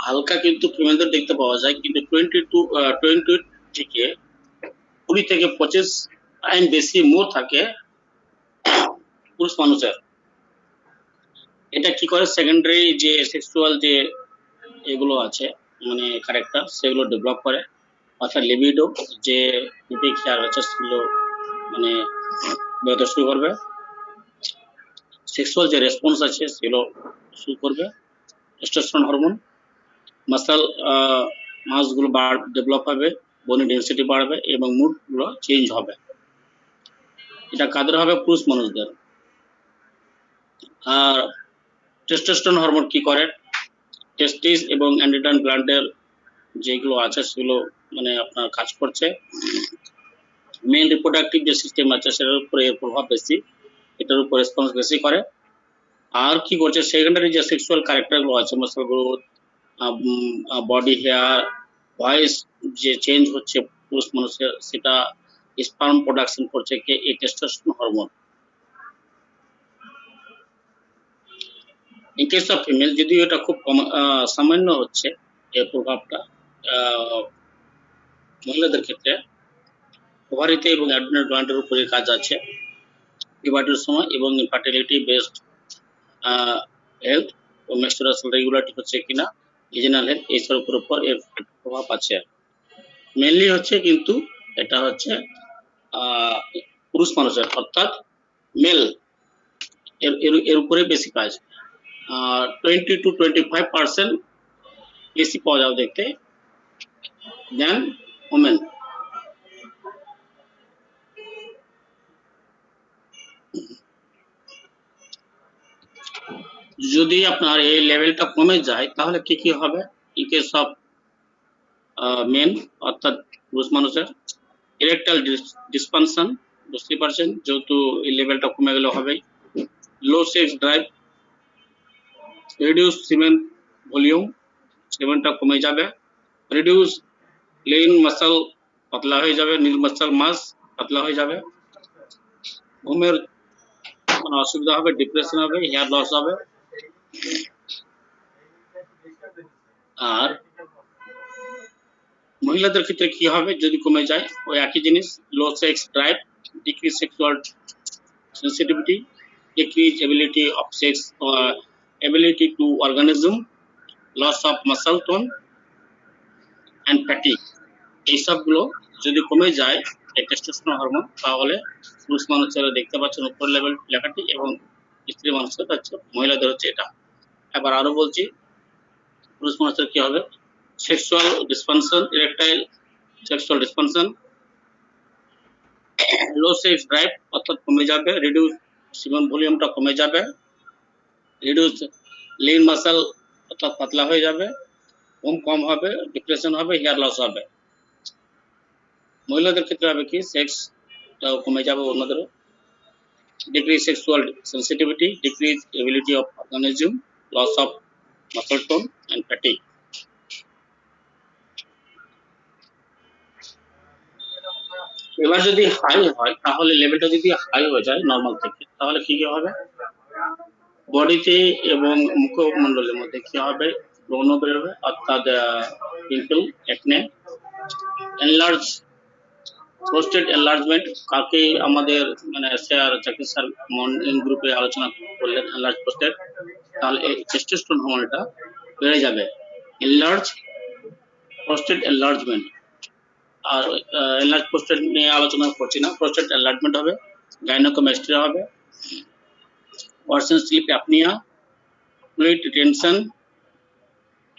হালকা কিন্তু ফিমেলদের দেখতে পাওয়া যায়, কিন্তু 20 থেকে 25 টাইম বেশি মোর থাকে পুরুষ মানুষের। এটা কি করে? সেকেন্ডারি যে সেক্সুয়াল যে এগুলো আছে মানে ক্যারেক্টার সেগুলো ডেভেলপ করে, অর্থাৎ লিবিডো যে পিপিক হেয়ার আছে সেগুলো মানে বেরোতে শুরু করবে, সেক্সুয়াল যে রেসপন্স আছে সেগুলো শুরু করবে। টেস্টোস্টেরন হরমোন, মাসল মাসগুলো ডেভেলপ হবে, বনি ডেন্সিটি বাড়বে এবং মুড গুলো চেঞ্জ হবে। এটা কাদের হবে? পুরুষ মানুষদের। আর টেস্টোস্টেরন হরমোন কি করে? টেস্টিস এবং অ্যান্ড্রোজেন গ্ল্যান্ডের যেগুলো আছে সেগুলো মানে আপনার কাজ করছে। মেন রিপ্রোডাক্টিভ যে সিস্টেম আছে সেটার উপরে এর প্রভাব বেশি, এটার উপর রেসপন্স বেশি করে। আর কি করছে? সেকেন্ডারি যে সেক্সুয়াল ক্যারেক্টারগুলো আছে, muscle growth, body hair, voice যে চেঞ্জ হচ্ছে পুরুষ মানুষের, সেটা স্পার্ম প্রোডাকশন করছে কে? এই testosterone hormone. In case of female যদিও এটা খুব সামান্য হচ্ছে এর প্রভাবটা মহিলাদের ক্ষেত্রে। ওভারিতে এবং অ্যাড্রিনাল গ্ল্যান্ডের উপরে কাজ আছে পিউবার্টির সময়, এবং ইনফার্টিলিটি বেসড হেলথ ও মেনস্ট্রুয়াল রেগুলারিটি হচ্ছে কিনা, ইজেনাল হেলথ, এইসবের উপর এর প্রভাব আছে। মেনলি হচ্ছে কিন্তু এটা হচ্ছে পুরুষ মানুষের অর্থাৎ মেল এর উপরে বেশি কাজ। 20 to 25% বেশি পাওয়া যাবে দেখতে দেন ওমেন। যদি আপনার এই লেভেলটা কমে যায় তাহলে কি কি হবে? ইন কেস অফ মেন অর্থাৎ পুরুষ মানুষের ইরেকটাইল ডিসফাংশন, বুঝতে পারছেন, যেহেতু এই লেভেলটা কমে গেলে হবে। লো সেক্স ড্রাইভ, রিডিউস সিমেন ভলিউম, সিমেনটা কমে যাবে। রিডিউস লিন মাসল, পাতলা হয়ে যাবে, নীল মাসল মাস পাতলা হয়ে যাবে। ঘুমের মানে অসুবিধা হবে, ডিপ্রেশন হবে, হেয়ার লস হবে। আর মহিলাদের ক্ষেত্রে কি হবে যদি কমে যায়? ওই একই জিনিস, low sex drive, decrease sexual sensitivity, decrease ability of sex ability to organism, loss of muscle tone and fatigue। এই সবগুলো যদি কমে যায় এই টেস্টোস্টেরন হরমোন, তাহলে পুরুষ মানুষেরা দেখতে পাচ্ছেন উপর লেভেল লেখাটি, এবং স্ত্রী মানুষের হচ্ছে মহিলাদের হচ্ছে এটা। এবার আরো বলছি পুরুষ মানুষের কি হবে? Sexual dysfunction, erectile sexual dysfunction, low sex drive অর্থাৎ কমে যাবে, রিডিউস সিমেন ভলিউমটা কমে যাবে, রিডিউস লিন মাসল অর্থাৎ পাতলা হয়ে যাবে, ঘুম কম হবে, ডিপ্রেশন হবে, হেয়ার লস হবে। মহিলাদের ক্ষেত্রে হবে কি সেক্স কমে যাবে, অন্যদেরও decrease sexual sensitivity, decrease ability of organism, loss of muscle tone and fatigue. এবার যদি হাই হয়, তাহলে লেভেলটা যদি হাই হয়ে যায় নর্মাল থেকে, তাহলে কি কি হবে? বডিতে এবং মুখমণ্ডলের মধ্যে কি হবে? ব্রণ বেরোবে, অর্থাৎ পিম্পল, একনে, এনলার্জ প্রোস্টেট এনলার্জমেন্ট। কাকে আমাদের মানে স্যার জাকির স্যার মর্নিং গ্রুপে আলোচনা করলেন এনলার্জ প্রোস্টেট, তাহলে এই টেস্টোস্টেরন হরমোনটা বেড়ে যাবে। এনলার্জ প্রোস্টেট এনলার্জমেন্ট, আর এনলার্জ প্রোস্টেট নিয়ে আলোচনা করছি না, প্রোস্টেট এনলার্জমেন্ট হবে, গাইনোকোমাস্টিয়া হবে, worsen sleep apnoea, fluid retention,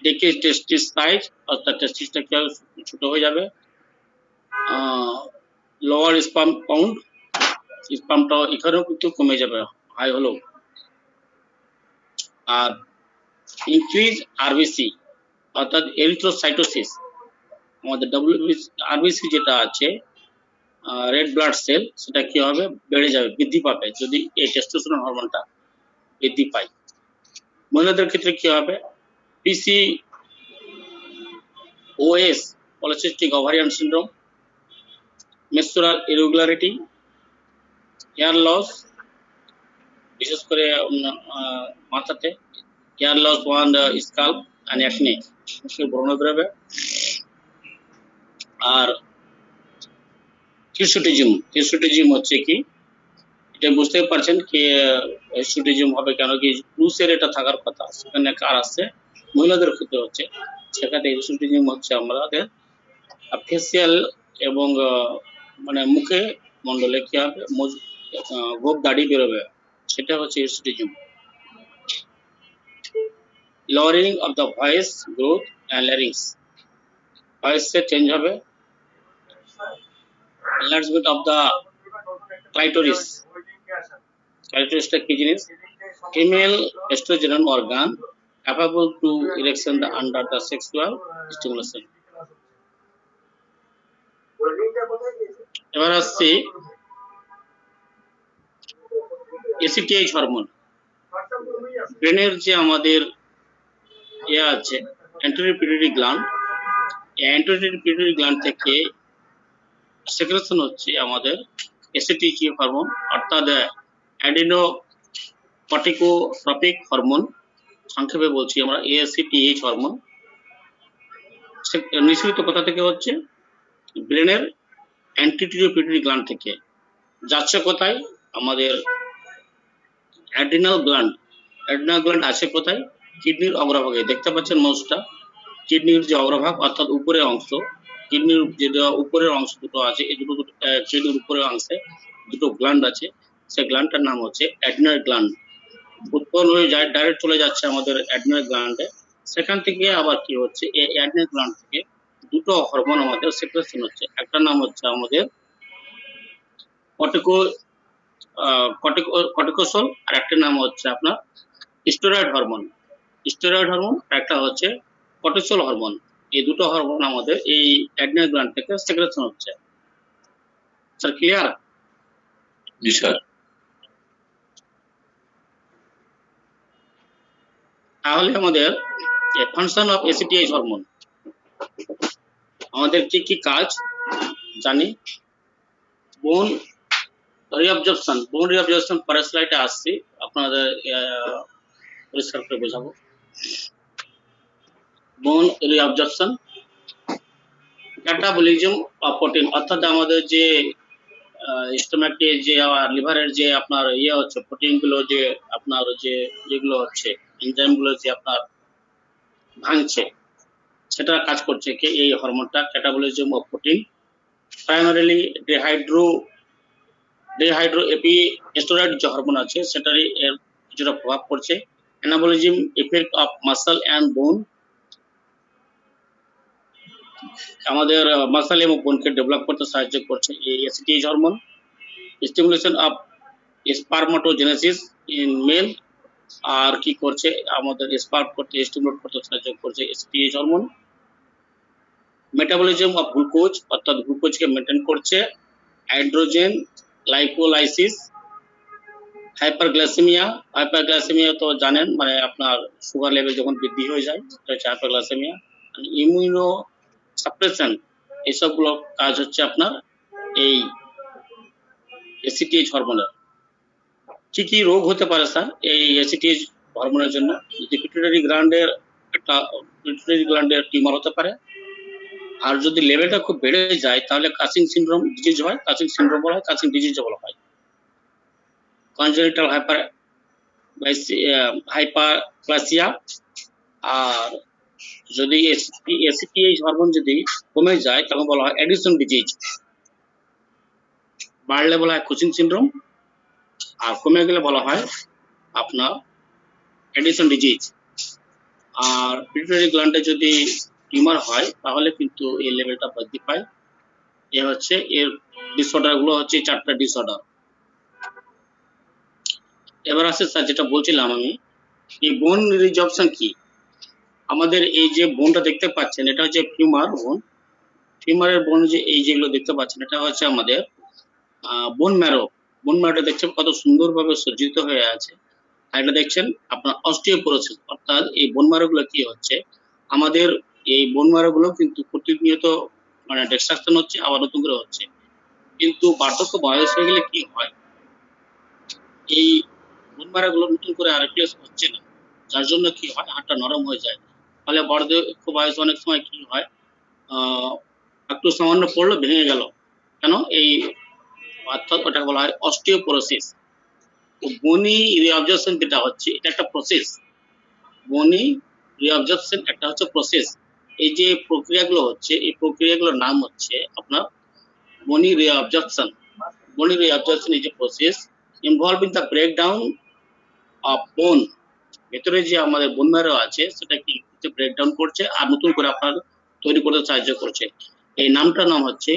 decrease testis size, অর্থাৎ টেস্টিসটা কি হবে? ছোট হয়ে যাবে, লোয়ার স্পাম কাউন্ট, স্পামটা এখানেও কিন্তু কমে যাবে হাই হলো। আর ইনক্রিজ আরবিসি অর্থাৎ এরিথ্রোসাইটোসিস, আমাদের আরবিসি যেটা আছে রেড ব্লাড সেল, সেটা কি হবে? বেড়ে যাবে, বৃদ্ধি পাবে যদি এই টেস্টোস্টেরন হরমোনটা বৃদ্ধি পায়। মহিলাদের ক্ষেত্রে কি হবে? PCOS polycystic ovarian syndrome, menstrual irregularity, hair loss, বিশেষ করে মাথাতে hair loss on scalp and acne, মুখে ব্রণ বেরোবে। আর হিরসুটিজম হচ্ছে কি? এটা বুঝতে পারছেন কি হিরসুটিজম হবে কেন? কি পুরুষের এটা থাকার কথা, সেখানে কার আসছে? মহিলাদের ক্ষেত্রে হচ্ছে। সেখানে হিরসুটিজম হচ্ছে আমাদের ফেসিয়াল এবং মানে মুখে মন্ডলে কি হবে? গোপ দাড়ি বেরোবে, সেটা হচ্ছে hirsutism. Lowering of the voice growth and larynx, ভয়েসে চেঞ্জ হবে। এনলার্জমেন্ট অফ দ্য ক্লাইটোরিস, ক্লাইটোরিসটা কি জিনিস? Female oestrogen organ capable to erection the under the sexual stimulation. এবার আসছি এসিটিএইচ হরমোন। ব্রেনের যে আমাদের আছে অ্যান্টেরিয়র পিটুইটারি গ্ল্যান্ড, এই অ্যান্টেরিয়র পিটুইটারি গ্ল্যান্ড থেকে সেক্রেশন হচ্ছে আমাদের এসিটিএইচ হরমোন, অর্থাৎ অ্যাডিনো কর্টিকোট্রপিক হরমোন, সংক্ষেপে বলছি আমরা এএসিটিএইচ হরমোন। নিঃসৃত কোথা থেকে হচ্ছে? ব্রেনের অ্যান্টেরিয়র পিটুইটারি গ্ল্যান্ড থেকে। যাচ্ছে কোথায়? আমাদের অ্যাড্রিনাল গ্ল্যান্ড। অ্যাড্রিনাল গ্ল্যান্ড আছে কোথায়? কিডনির অগ্রভাগে। দেখতে পাচ্ছেন মাউসটা, কিডনির যে অগ্রভাগ অর্থাৎ উপরের অংশ, কিডনির যে উপরের অংশ দুটো আছে, এই দুটো কিডনির উপরের অংশে দুটো গ্ল্যান্ড আছে, সেই গ্ল্যান্ডটার নাম হচ্ছে অ্যাড্রিনাল গ্ল্যান্ড। উৎপন্ন হয়ে যায়, ডাইরেক্ট চলে যাচ্ছে আমাদের অ্যাড্রিনাল গ্ল্যান্ডে। সেখান থেকে আবার কি হচ্ছে? এই অ্যাড্রিনাল গ্ল্যান্ড থেকে দুটো হরমোন আমাদের সেক্রেশন হচ্ছে। একটা নাম হচ্ছে আমাদের কর্টিকোসল, আর একটা নাম হচ্ছে আপনার স্টেরয়েড হরমোন। স্টেরয়েড হরমোন একটা হচ্ছে কর্টিসল হরমোন। এই দুটো হরমোন আমাদের এই অ্যাড্রিনাল গ্ল্যান্ড থেকে সেক্রেশন হচ্ছে। Sir clear? জি স্যার। তাহলে আমাদের ফাংশন অফ এসিটিএইচ হরমোন, আমাদের কি কি কাজ জানি? বোন রিঅবজর্পশন, পরের স্লাইডে আসছি, আপনাদের পরিষ্কার করে বোঝাবো। বোন রিঅবজর্পশন, ক্যাটাবলিজম অফ প্রোটিন, অর্থাৎ আমাদের যে স্টোমাকে যে লিভারের যে আপনার হচ্ছে প্রোটিন গুলো, যে আপনার যে যেগুলো হচ্ছে এনজাইম গুলো যে আপনার ভাঙছে, সেটা কাজ করছে কি এই হরমোনটা, catabolism of protein. Primarily dehydroepiandrosterone যে হরমোন আছে সেটারই এর কিছুটা প্রভাব পড়ছে। Anabolism effect of muscle and bone, আমাদের মাসল এবং বোনকে ডেভেলপ করতে সাহায্য করছে এই ACTH hormone. Stimulation of spermatogenesis in male, আর কি করছে আমাদের স্পার্ম করতে স্টিমুলেট করতে সাহায্য করছে STH hormone. Metabolism of glucose অর্থাৎ গ্লুকোজকে মেনটেন করছে। Hydrogen lipolysis. হাইপারগ্লাইসেমিয়া তো জানেন, মানে আপনার সুগার লেভেল যখন বৃদ্ধি হয়ে যায় সেটা হচ্ছে হাইপারগ্লাইসেমিয়া। ইমিউনো সাপ্রেশন, এইসবগুলো কাজ হচ্ছে আপনার এই এসিটিএইচ হরমোনের। কি কি রোগ হতে পারে স্যার এই এসিটিএইচ হরমোনের জন্য? যদি পিটুইটারি গ্ল্যান্ডের টিউমার হতে পারে, আর যদি লেভেলটা খুব বেড়ে যায় তাহলে কাচিং সিনড্রোম ডিজিজ হয়, কাচিং সিনড্রোম বলা হয়, কাচিং ডিজিজ বলা হয়। Congenital hyperplasia. আর যদি এসিটিএইচ হরমোন যদি কমে যায় তখন বলা হয় এডিসন ডিজিজ। বাড়লে বলা হয় কুচিং সিনড্রোম, আর কমে গেলে বলা হয় আপনার এডিসন ডিজিজ। আর পিটুইটারি গ্ল্যান্ডে যদি টিউমার হয় তাহলে কিন্তু এই লেভেলটা বৃদ্ধি পায়। এ হচ্ছে এর ডিসঅর্ডার গুলো হচ্ছে 4টা ডিসঅর্ডার। এবার আছে স্যার যেটা বলছিলাম আমি, এই বোন রিজর্পশন কি? আমাদের এই যে বোনটা দেখতে পাচ্ছেন এটা হচ্ছে ফিউমার বোন। ফিউমারের বোন যে এই যেগুলো দেখতে পাচ্ছেন এটা হচ্ছে আমাদের বোন ম্যারো। বোন ম্যারোটা দেখছেন কত সুন্দরভাবে সজ্জিত হয়ে আছে। আর এটা দেখছেন আপনার অস্টিওপোরোসিস, অর্থাৎ এই বোন ম্যারো গুলো কি হচ্ছে, আমাদের এই বোন ম্যারো গুলো কিন্তু প্রতিনিয়ত মানে ডিস্ট্রাকশন হচ্ছে, আবার নতুন করে হচ্ছে। কিন্তু বার্ধক্য বয়স হয়ে গেলে কি হয়, এই বোন ম্যারো গুলো নতুন করে আর রিপ্লেস হচ্ছে না, যার জন্য কি হয় হাড়টা নরম হয়ে যায়। ফলে বার্ধক্য বয়স অনেক সময় কি হয় একটু সামান্য পড়লো ভেঙে গেল, কেন? এই অর্থাৎ ওটা বলা হয় অস্টিওপোরোসিস। তো বনি রিঅবজর্পশন যেটা হচ্ছে এটা একটা প্রসেস। বনি রিঅবজর্পশন একটা হচ্ছে প্রসেস। এই যে প্রক্রিয়াগুলো হচ্ছে এই প্রক্রিয়াগুলোর নাম হচ্ছে আপনার bony reabsorption. Bony reabsorption is a process involving the breakdown of bone. ভেতরে যে আমাদের বোন ম্যারো আছে সেটা কি ব্রেকডাউন করছে আর নতুন করে আপনার তৈরি করতে সাহায্য করছে। এই নামটার নাম হচ্ছে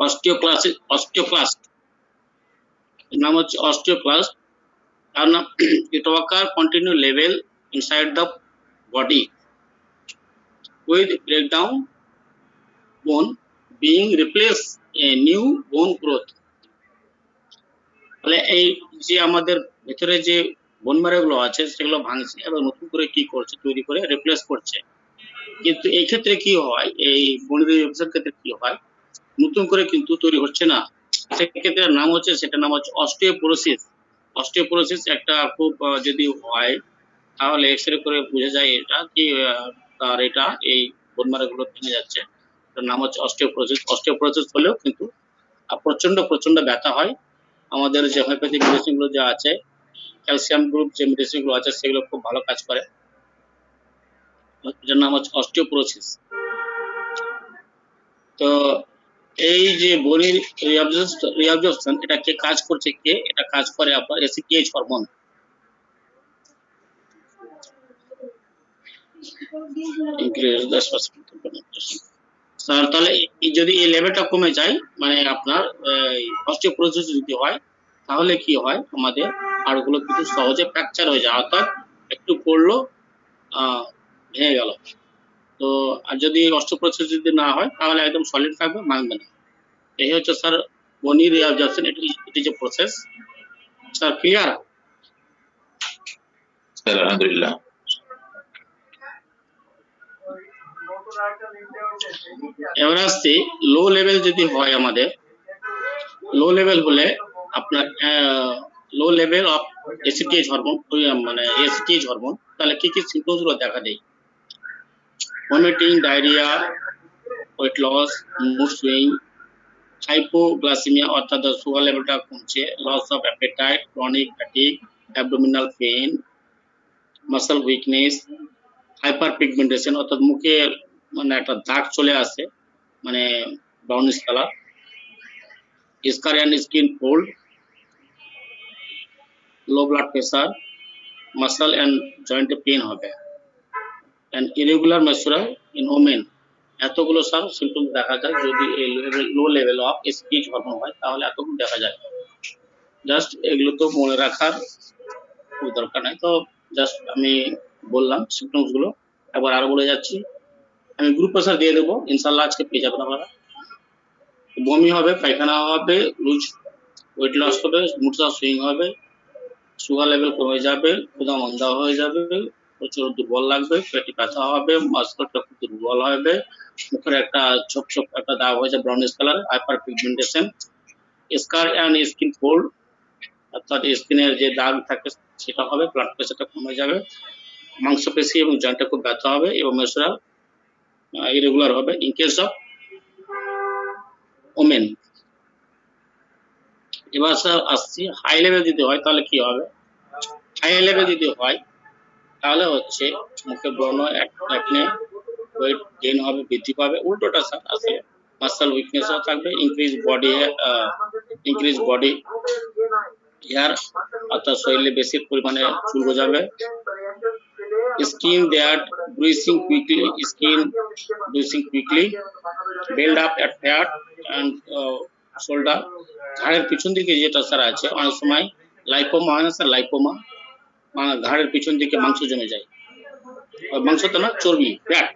অস্টিওক্লাস্ট। নাম হচ্ছে অস্টিওক্লাস্ট। তার নাম it occur continue level inside the body with breakdown bone being replaced a new bone growth. তাহলে এই যে আমাদের ভেতরে যে বোন ম্যারো গুলো আছে সেগুলো ভাঙছে এবং নতুন করে কি করছে তৈরি করে রিপ্লেস করছে। কিন্তু এই ক্ষেত্রে কি হয়, এই বোন রিপ্লেসের ক্ষেত্রে কি হয়, নতুন করে কিন্তু তৈরি হচ্ছে না। সেক্ষেত্রে নাম হচ্ছে সেটা নাম হচ্ছে অস্টিওপোরোসিস। অস্টিওপোরোসিস একটা খুব যদি হয় তাহলে এক্সরে করে বোঝা যায় এটা কি তার এটা এই বোন ম্যারো গুলো ভেঙে যাচ্ছে। এটার নাম হচ্ছে অস্টিওপোরোসিস। অস্টিওপোরোসিস হলেও কিন্তু প্রচন্ড ব্যথা হয়। আমাদের যে হোমিওপ্যাথিক মেডিসিন গুলো যা আছে, ক্যালসিয়াম গ্রুপ যে মেডিসিন গুলো আছে সেগুলো খুব ভালো কাজ করে। এটার নাম হচ্ছে অস্টিওপোরোসিস। তো এই যে বনির রিঅবজর্পশন এটা কে কাজ করছে, কে এটা কাজ করে আপনার এসিটিএইচ হরমোন। স্যার তাহলে যদি এই লেভেলটা কমে যায় মানে আপনার অস্টিওপোরোসিস যদি হয় তাহলে কি হয়, আমাদের হাড়গুলো কিন্তু সহজে ফ্র্যাকচার হয়ে যায়, অর্থাৎ একটু পড়লো ভেঙে গেল। তো আর যদি অস্টিওপোরোসিস যদি না হয় তাহলে একদম সলিড থাকবে, ভাঙবে না। এই হচ্ছে sir bony reabsorption, it is a process. Sir clear? Sir আলহামদুলিল্লাহ। এবার আসছি লো লেভেল যদি হয়, আমাদের লো লেভেল হলে আপনার low level of ACTH hormone, মানে এসিটিএইচ হরমোন, তাহলে কি কি সিম্পটমস গুলো দেখা দেয়? Vomiting, diarrhoea, weight loss, mood swing, hypoglycaemia অর্থাৎ সুগার লেভেলটা কমছে, loss of appetite, chronic fatigue, abdominal pain, muscle weakness, hyper pigmentation অর্থাৎ মুখে মানে একটা দাগ চলে আসে, মানে brownish colour, scar and skin fold, low blood pressure, muscle and জয়েন্টে পেন হবে, and irregular menstrual in women. এতগুলো সব সিম্পটম দেখা যায় যদি লো লেভেল অফ এসটিএইচ হরমোন হয়, তাহলে এতগুলো দেখা যায়। জাস্ট এগুলো তো মনে রাখার খুব দরকার নাই, তো জাস্ট আমি বললাম সিমটমস গুলো, একবার আরো বলে যাচ্ছি। আমি গ্রুপ প্রেসার দিয়ে দেবো, ইনশাল্লাহ আজকে পেয়ে যাবেন আপনারা। বমি হবে, পায়খানা হবে, লুজ ওয়েট লস হবে, মুড সুইং হবে, সুগার লেভেল কমে যাবে, ক্ষুধা মন্দা হয়ে যাবে, প্রচুর দুর্বল লাগবে, পেটে ব্যথা হবে, মাস্কটা খুব দুর্বল হবে, মুখের একটা ছোপ ছোপ একটা দাগ হয়ে যাবে brownish colour, hyper pigmentation, scar and skin fold, অর্থাৎ স্কিনের যে দাগ থাকে সেটা হবে, ব্লাড প্রেশারটা কমে যাবে, মাংসপেশি এবং জয়েন্টে খুব ব্যথা হবে এবং মেসুরাল ইরেগুলার হবে। ইন কেস অফ ওমেন, এবার স্যার আসছি হাই লেভেল যদি হয় তাহলে কি হবে। হাই লেভেল যদি হয় তাহলে হচ্ছে মুখে ব্রণ, একনে, ওয়েট গেইন হবে, বৃদ্ধি পাবে। উল্টোটা স্যার আসলে মাসল উইকনেসও থাকবে, ইনক্রিজ বডি হেয়ার, অর্থাৎ শরীরে বেশি পরিমাণে চুল গজাবে, skin that bruising quickly, build up at fat and shoulder, ঘাড়ের পিছন দিকে যেটা স্যার আছে, অনেক সময় লাইপোমা হয় না স্যার, লাইপোমা ঘাড়ের পিছন দিকে মাংস জমে যায়, মাংস তো না, চর্বি, ফ্যাট,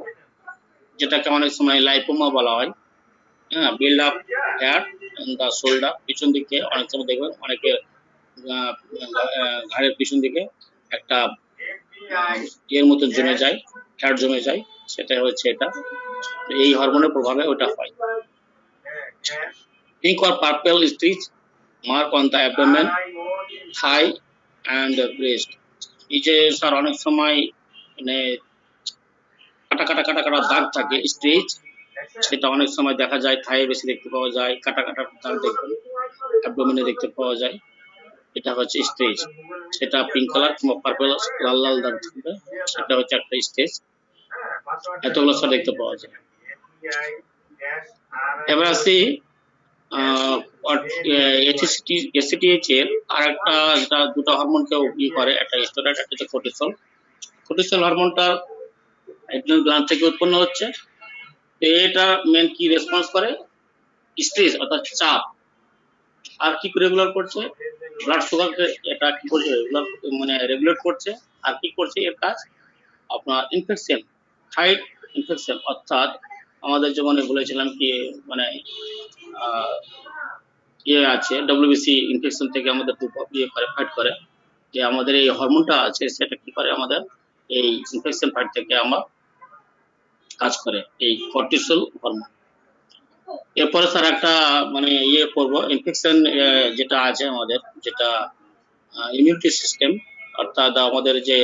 যেটাকে অনেক সময় লাইপোমা বলা হয়। হ্যাঁ, build up fat in the shoulder, পিছন দিকে অনেক সময় দেখবেন অনেকে ঘাড়ের পিছন দিকে একটা এর মতো জমে যায়, ফ্যাট জমে যায়, সেটাই হচ্ছে এটা। এই হরমোনের প্রভাবে ওটা হয়। Pink or purple stitch mark on the abdomen, thigh and breast. এই যে স্যার অনেক সময় মানে কাটা কাটা কাটা কাটা দাগ থাকে স্ট্রেচ, সেটা অনেক সময় দেখা যায় থায়ে বেশি দেখতে পাওয়া যায়, কাটা কাটা দাগ দেখবেন অ্যাবডোমেনে দেখতে পাওয়া যায়, এটা হচ্ছে স্ট্রেচ। সেটা পিঙ্ক কালার কিংবা পার্পল লাল লাল দাগ থাকবে, সেটা হচ্ছে একটা স্ট্রেচ। এতগুলো স্যার দেখতে পাওয়া যায়। এবার আসি এসিটিএইচ এর আর একটা, যেটা দুটো হরমোনকে করে, একটা স্টেরয়েড, একটা হচ্ছে কর্টিসল। কর্টিসল হরমোনটা অ্যাড্রিনাল গ্ল্যান্ড থেকে উৎপন্ন হচ্ছে, এটা মেন কি রেসপন্স করে, স্ট্রেস অর্থাৎ চাপ। আর কি রেগুলার করছে, ব্লাড সুগারকে এটা কি করছে, মানে রেগুলেট করছে। আর কি করছে এর কাজ, আপনার ইনফেকশন, থাইরয়েড ইনফেকশন, অর্থাৎ আমাদের যেমন বলেছিলাম কি মানে ইয়ে আছে ডব্লিউবিসি ইনফেকশন থেকে আমাদের ইয়ে করে, ফাইট করে, যে আমাদের এই হরমোনটা আছে সেটা কি করে, আমাদের এই ইনফেকশন ফাইট থেকে আমরা কাজ করে, এই কর্টিসল হরমোন। এরপরে স্যার একটা মানে ইয়ে করবো, ইনফেকশন যেটা আছে আমাদের, যেটা ইমিউনিটি সিস্টেম, অর্থাৎ আমাদের যে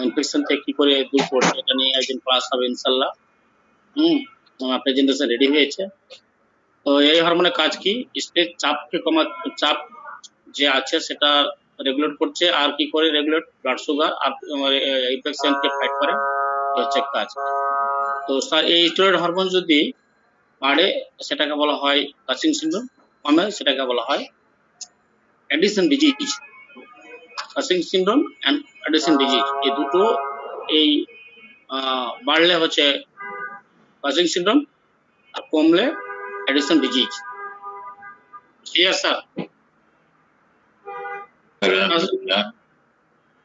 ইনফেকশন থেকে কি করে দূর করছে, এটা নিয়ে একদিন ক্লাস হবে ইনশাল্লাহ। আমার প্রেজেন্টেশন রেডি হয়েছে। তো এই হরমোনের কাজ কি, স্ট্রেস চাপকে চাপ যে আছে সেটা রেগুলেট করছে, আর কি করে রেগুলেট, ব্লাড সুগার আর ইনফেকশনকে ফাইট করে, হচ্ছে কাজ। তো স্যার এই স্টেরয়েড হরমোন যদি বাড়ে সেটাকে বলা হয় কাসিং সিনড্রোম, কমে সেটাকে বলা হয় Addison disease. Cushing syndrome and Addison disease, এই দুটো এই বাড়লে হচ্ছে কাসিং সিনড্রোম, আর কমলে Addison disease. Clear sir?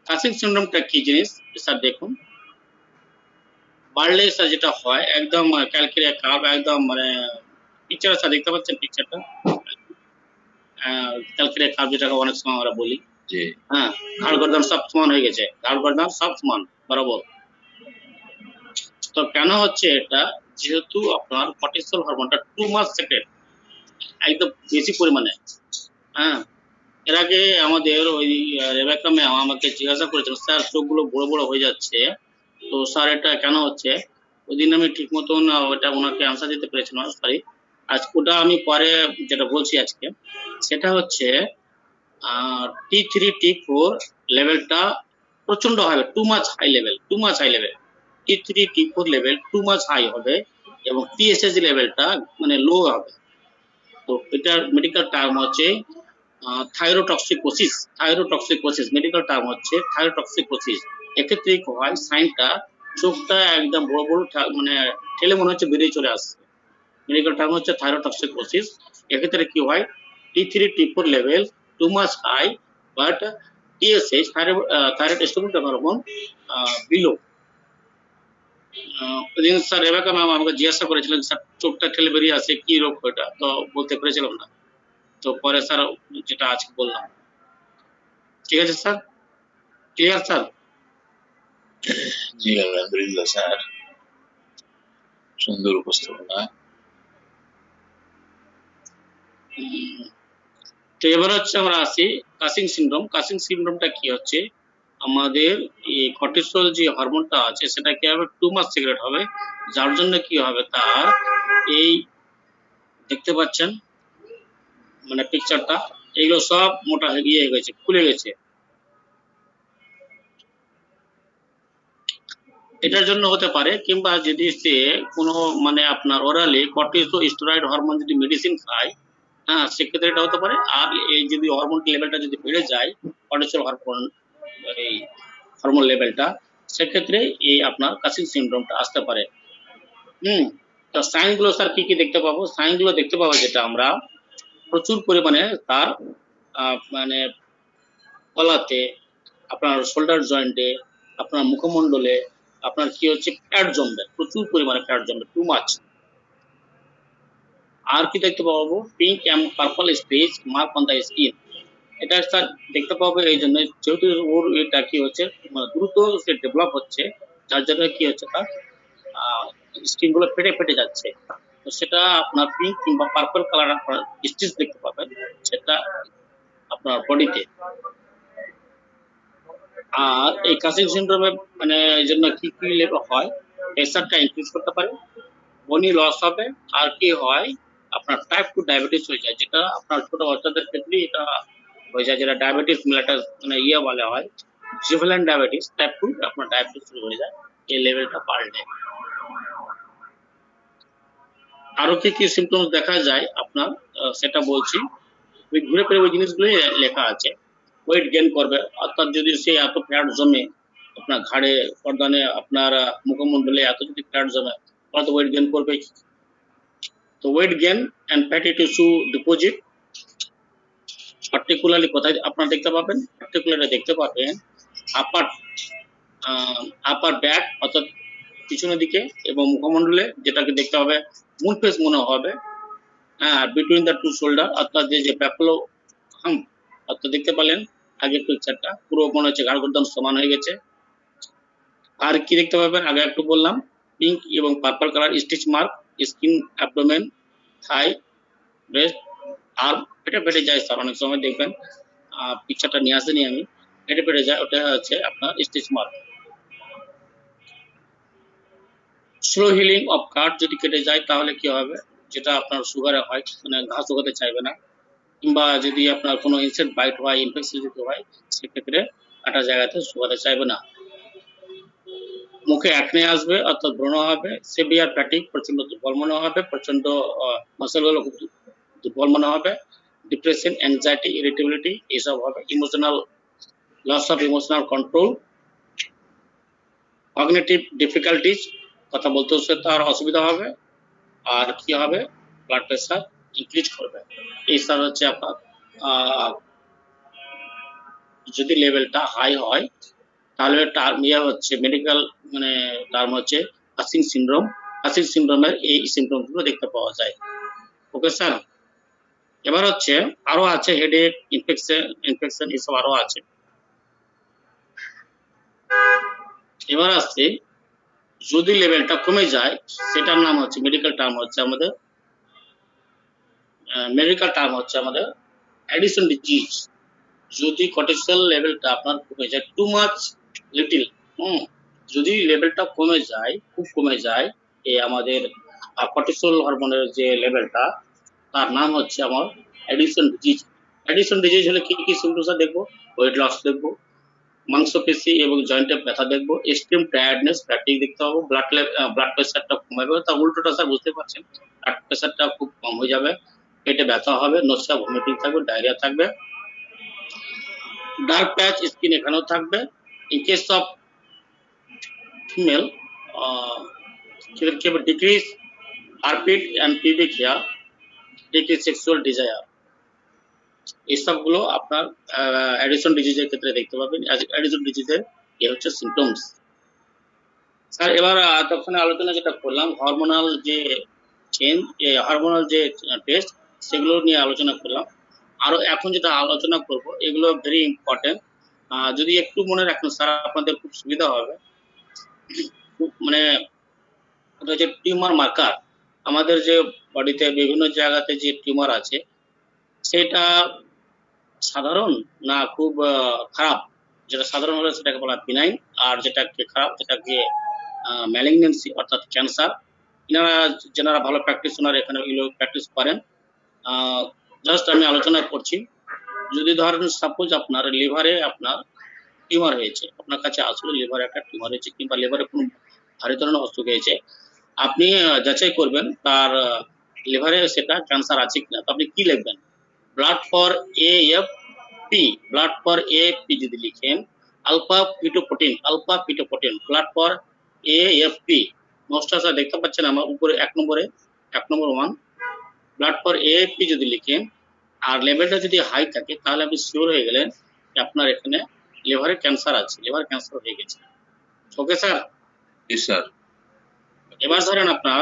Cushing সিনড্রোমটা কি জিনিস স্যার দেখুন, বাড়লে স্যার যেটা হয় একদম ক্যালকুলেট কার্ভ, একদম মানে পিকচার স্যার দেখতে পাচ্ছেন পিকচারটা, ক্যালকুলেট কার্ভ যেটাকে অনেক সময় আমরা বলি, হ্যাঁ, ঘাড় গর্দান সব সমান হয়ে গেছে, ঘাড় গর্দান সব সমান বরাবর। তো কেন হচ্ছে এটা, যেহেতু আপনার কর্টিসল হরমোনটা টু মাস সেক্রেট, একদম বেশি পরিমাণে। হ্যাঁ, এর আগে আমাদের ওই রেবেকা ম্যাম আমাকে জিজ্ঞাসা করেছিল, স্যার চোখগুলো বড় বড় হয়ে যাচ্ছে, তো স্যার এটা কেন হচ্ছে। ওই দিন আমি ঠিক মতন ওটা ওনাকে আনসার দিতে পেরেছিলাম, সরি। আজ ওটা আমি পরে যেটা বলছি আজকে, সেটা হচ্ছে T3 T4 লেভেলটা প্রচন্ড হবে, too much high level, T3 T4 level too much high হবে, এবং TSH লেভেলটা মানে লো হবে। তো এটার মেডিকেল টার্ম হচ্ছে থাইরোটক্সিকোসিস, মেডিকেল টার্ম হচ্ছে থাইরোটক্সিকোসিস। এক্ষেত্রে কি হয়, সাইনটা চোখটা একদম বড় বড় মানে ঠেলে মনে হচ্ছে বেরিয়ে চলে আসছে, মেডিকেল টার্ম হচ্ছে থাইরোটক্সিকোসিস। এক্ষেত্রে কি হয়, T3 T4 level too much high, but TSH, thyroid stimulating hormone, below. ওদিন স্যার রেবেকা ম্যাম আমাকে জিজ্ঞাসা করেছিলেন স্যার চোখটা ঠেলে বেরিয়ে আসে কি রোগ ওটা, তো বলতে পেরেছিলাম না, তো পরে স্যার যেটা আজকে বললাম। ঠিক আছে স্যার, ক্লিয়ার স্যার? জি আলহামদুলিল্লাহ স্যার, সুন্দর উপস্থাপনা। তো এবার হচ্ছে আমরা আসি কাসিং সিনড্রোম। কাসিং সিনড্রোমটা কি হচ্ছে, আমাদের এই কর্টিসল যে হরমোনটা আছে সেটা কি হবে, টু মাস সিগারেট হবে, যার জন্য কি হবে তার এই দেখতে পাচ্ছেন মানে পিকচারটা, এগুলো সব মোটা হয়ে গেছে, খুলে গেছে। এটার জন্য হতে পারে, কিংবা যদি সে কোনো মানে আপনার ওরালি কর্টিসোস্টেরয়েড হরমোন যদি মেডিসিন খায়, হ্যাঁ সেক্ষেত্রে এটা হতে পারে। আর এই যদি হরমোন লেভেলটা যদি বেড়ে যায়, কর্টিসল এই হরমোন লেভেলটা, সেক্ষেত্রে এই আপনার কাসিং সিনড্রোমটা আসতে পারে। তো সাইনগুলো স্যার কি কি দেখতে পাবো? সাইনগুলো দেখতে পাবো যেটা আমরা প্রচুর পরিমাণে তার মানে গলাতে, আপনার শোল্ডার জয়েন্টে, আপনার মুখমণ্ডলে আপনার কি হচ্ছে ফ্যাট জমবে, প্রচুর পরিমাণে ফ্যাট জমবে, টু মাচ। আর কি দেখতে পাবো, pink and purple space mark on the skin. এটা স্যার দেখতে পাবো এই জন্য যেহেতু ওর এটা কি হচ্ছে দ্রুত সে ডেভেলপ হচ্ছে, যার জন্য কি হচ্ছে তার স্কিন গুলো ফেটে ফেটে যাচ্ছে, তো সেটা আপনার পিঙ্ক কিংবা পার্পল কালার আপনার স্টিচ দেখতে পাবেন সেটা আপনার বডিতে। আর এই কাসিং সিনড্রোমে মানে এই জন্য কি কি লেভেল হয়, প্রেসারটা ইনক্রিজ করতে পারে, বনি লস হবে, আর কি হয় আপনার টাইপ 2 ডায়াবেটিস হয়ে যায়, যেটা আপনার ছোট বাচ্চাদের ক্ষেত্রে এটা হয়ে যায়, যেটা ডায়াবেটিস মেলাটাস মানে বলা হয় জুভেনাইল ডায়াবেটিস টাইপ 2, আপনার ডায়াবেটিস শুরু হয়ে যায় এই লেভেলটা পাল্টে। আরো কি কি সিমটমস দেখা যায় আপনার সেটা বলছি, ওই ঘুরে ফিরে ওই জিনিসগুলোই লেখা আছে। ওয়েট গেইন করবে, অর্থাৎ যদি সে এত ফ্যাট জমে আপনার ঘাড়ে, গর্দানে, আপনার মুখমণ্ডলে এত যদি ফ্যাট জমে তাহলে তো ওয়েট গেইন করবে। তো weight gain and fatty tissue deposit, particularly কোথায় আপনারা দেখতে পাবেন, পার্টিকুলারলি দেখতে পাবেন আপার ব্যাক অর্থাৎ পিছনের দিকে এবং মুখমণ্ডলে, যেটাকে দেখতে হবে মুন ফেস মনে হবে, বিটুইন দ্য টু শোল্ডার, অর্থাৎ যে প্যাপলো অর্থাৎ দেখতে পেলেন আগের পিকচারটা পুরো মনে হচ্ছে ঘাড় গর্দান সমান হয়ে গেছে। আর কি দেখতে পাবেন, আগে একটু বললাম পিঙ্ক এবং purple colour stitch mark, skin, abdomen, thigh, breast, আর ফেটে ফেটে যায় স্যার, অনেক সময় দেখবেন পিকচারটা নিয়ে আসেনি আমি, ফেটে ফেটে যায়, ওটা হচ্ছে আপনার stitch mark. Slow healing of কাট, যদি কেটে যায় তাহলে কি হবে, যেটা আপনার সুগারে হয় মানে ঘা শুকাতে চাইবে না, কিংবা যদি আপনার কোনো ইনসেক্ট বাইট হয়, ইনফেকশন যদি হয়, সেক্ষেত্রে কাটা জায়গাতে শুকাতে চাইবে না। মুখে অ্যাকনে আসবে অর্থাৎ ব্রণ হবে, সিভিয়ার ফ্যাটিক, প্রচন্ড দুর্বল মনে হবে, প্রচন্ড মাসলগুলো খুব দুর্বল মনে হবে, ডিপ্রেশন, অ্যাংজাইটি, ইরিটেবিলিটি এইসব হবে, emotional loss of emotional control, cognitive difficulties, কথা বলতে তার অসুবিধা হবে, আর কি হবে ব্লাড প্রেসার ইনক্রিজ করবে। এই সব হচ্ছে আপনার যদি লেভেলটা হাই হয় তাহলে টার্ম হচ্ছে মেডিকেল মানে টার্ম হচ্ছে কাসিং সিনড্রোম। কাসিং সিনড্রোমের এই সিমটমস গুলো দেখতে পাওয়া যায়। ওকে স্যার, এবার হচ্ছে আরো আছে হেডেক, ইনফেকশন এসব আরো আছে। এবার আসছে যদি লেভেলটা কমে যায়, সেটার নাম হচ্ছে মেডিকেল টার্ম হচ্ছে আমাদের অ্যাডিশন ডিজিজ। যদি কর্টিসল লেভেলটা আপনার কমে যায়, টু মাচ লিটিল, যদি লেভেলটা কমে যায়, খুব কমে যায়, এই আমাদের কর্টিসল হরমোনের যে লেভেলটা, তার নাম হচ্ছে আমার অ্যাডিশন ডিজিজ। অ্যাডিশন ডিজিজ হলে কি কি সিমটমস দেখবো, ওয়েট লস দেখবো, মাংসপেশি এবং জয়েন্টে ব্যথা দেখবো, এক্সট্রিম টায়ার্ডনেস, ফ্যাটিগ দেখতে পাবো, ব্লাড প্রেসারটা কমে যাবে, তার উল্টোটা স্যার বুঝতে পারছেন, ব্লাড প্রেসারটা খুব কম হয়ে যাবে, পেটে ব্যথা হবে, নসা ভমিটিং থাকবে, ডায়রিয়া থাকবে, ডার্ক প্যাচ স্কিন এখানেও থাকবে। In case of female decrease armpit and pubic hair, decrease sexual desire. এই সবগুলো আপনার অ্যাডিশন ডিজিজের ক্ষেত্রে দেখতে পাবেন। অ্যাডিশন ডিজিজের এ হচ্ছে সিমটমস। স্যার এবার তখন আলোচনা যেটা করলাম হরমোনাল যে চেঞ্জ, হরমোনাল যে টেস্ট সেগুলো নিয়ে আলোচনা করলাম। আরো এখন যেটা আলোচনা করব এগুলো ভেরি ইম্পর্টেন্ট, যদি একটু মনে রাখেন স্যার আপনাদের খুব সুবিধা হবে। মানে ওটা হচ্ছে টিউমার মার্কার। আমাদের যে বডিতে বিভিন্ন জায়গাতে যে টিউমার আছে সেটা সাধারণ না খুব খারাপ। যেটা সাধারণ হলে সেটাকে বলা বিনাইন, আর যেটাকে খারাপ যেটাকে ম্যালিগনেন্সি অর্থাৎ ক্যান্সার। এনারা যারা ভালো প্র্যাকটিশনার এখানে এগুলো প্র্যাকটিস করেন। জাস্ট আমি আলোচনা করছি, যদি ধরেন সাপোজ আপনার লিভারে আপনার টিউমার হয়েছে, আপনার কাছে আসলে লিভারে একটা টিউমার হয়েছে কিংবা লিভারে কোনো ভারী ধরনের অসুখ হয়েছে, আপনি যাচাই করবেন তার লিভারে সেটা ক্যান্সার আছে কিনা। তো আপনি কি লিখবেন? Blood for AFP, blood for AFP যদি লিখেন alpha fetoprotein, alpha fetoprotein, blood for AFP। Most sir দেখতে পাচ্ছেন আমার উপরে 1 নম্বরে 1 ব্লাড ফর AFP যদি লিখেন আর লেভেলটা যদি হাই থাকে তাহলে আপনি শিওর হয়ে গেলেন যে আপনার এখানে লিভারে ক্যান্সার আছে, লিভার ক্যান্সার হয়ে গেছে। Okay sir? জি স্যার। এবার ধরেন আপনার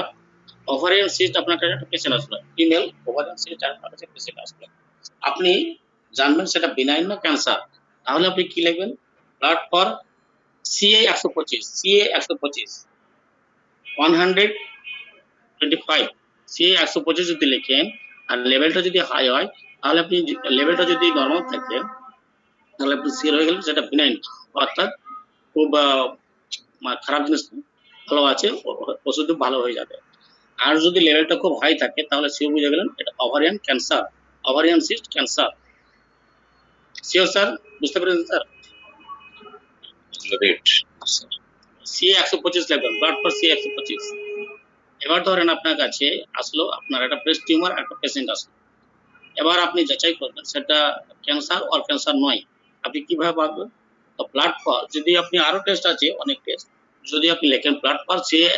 ওভারিয়ান সিস্ট, আপনার কাছে একটা পেশেন্ট আসলো, ফিমেল ওভারিয়ান সিস্ট আপনার কাছে পেশেন্ট আসলো, আপনি জানবেন সেটা বিনাইন না ক্যান্সার। তাহলে আপনি কি লিখবেন? Blood for CA 125, CA 125, 125, CA 125 যদি লিখেন আর লেভেলটা যদি হাই হয় তাহলে আপনি, লেভেলটা যদি নরমাল থাকে তাহলে আপনি সিওর হয়ে গেলেন সেটা বিনাইন অর্থাৎ খুব খারাপ জিনিস না, ভালো আছে, ওষুধ ভালো হয়ে যাবে। আর যদি লেভেলটা খুব হাই থাকে তাহলে সিওর বুঝে গেলেন এটা ovarian cancer, ovarian cyst cancer. Sure sir? বুঝতে পেরেছেন স্যার? Great sir. CA 125 লিখবেন, ব্লাড ফর CA 125। এবার ধরেন আপনার কাছে আসলো আপনার একটা ব্রেস্ট টিউমার, একটা পেশেন্ট আসলো, এবার আপনি যাচাই করবেন সেটা ক্যান্সার আর ক্যান্সার নয়। আপনি কিভাবে পাবেন? তো ব্লাড ফর, যদি আপনি আরো টেস্ট আছে অনেক টেস্ট, যদি আপনি লেখেন blood for CA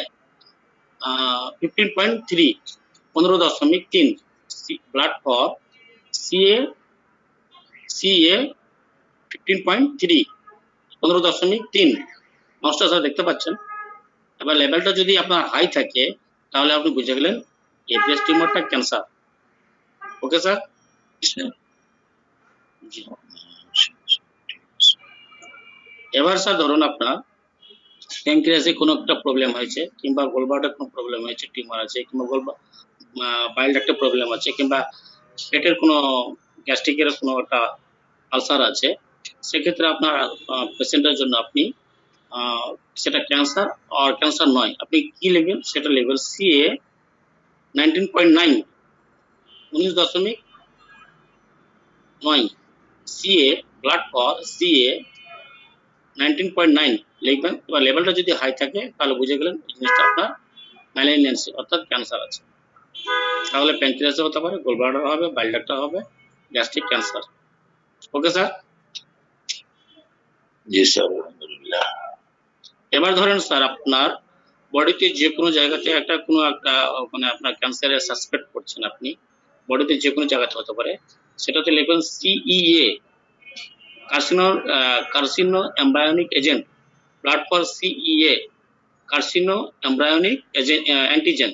15.3, 15.3, blood for CA 15.3, 15.3 নষ্ট স্যার দেখতে পাচ্ছেন। এবার লেভেলটা যদি আপনার হাই থাকে তাহলে আপনি বুঝে গেলেন এই ব্রেস্ট টিউমারটা ক্যান্সার। Okay sir? জি। এবার স্যার ধরুন আপনার প্যানক্রিয়াসে কোনো একটা প্রবলেম হয়েছে কিংবা গোলব্লাডারে কোনো প্রবলেম হয়েছে, টিউমার আছে কিংবা বাইল ডাক্টের প্রবলেম আছে কিংবা পেটের কোনো গ্যাস্ট্রিকের কোনো একটা আলসার আছে, সেক্ষেত্রে আপনার পেশেন্টের জন্য আপনি সেটা ক্যান্সার আর ক্যান্সার নয়, আপনি কি লিখবেন? সেটা লিখবেন CA 19.9, 19.9, CA, blood for CA 19.9 লিখবেন। এবার লেভেলটা যদি হাই থাকে তাহলে বুঝে গেলেন এই জিনিসটা আপনার ম্যালিগন্যান্সি অর্থাৎ ক্যান্সার আছে। তাহলে প্যানক্রিয়াসে হতে পারে, গোলব্লাডার হবে, বাইল ডাক্ট হবে, গ্যাস্ট্রিক ক্যান্সার। Okay sir? জি স্যার, আলহামদুলিল্লাহ। এবার ধরেন স্যার আপনার বডিতে যে কোনো জায়গাতে একটা কোনো একটা মানে আপনার ক্যান্সারের সাসপেক্ট করছেন, আপনি বডিতে যে কোনো জায়গাতে হতে পারে, সেটাতে লিখবেন CEA, carcinoembryonic agent, blood for CEA, carcinoembryonic agent antigen.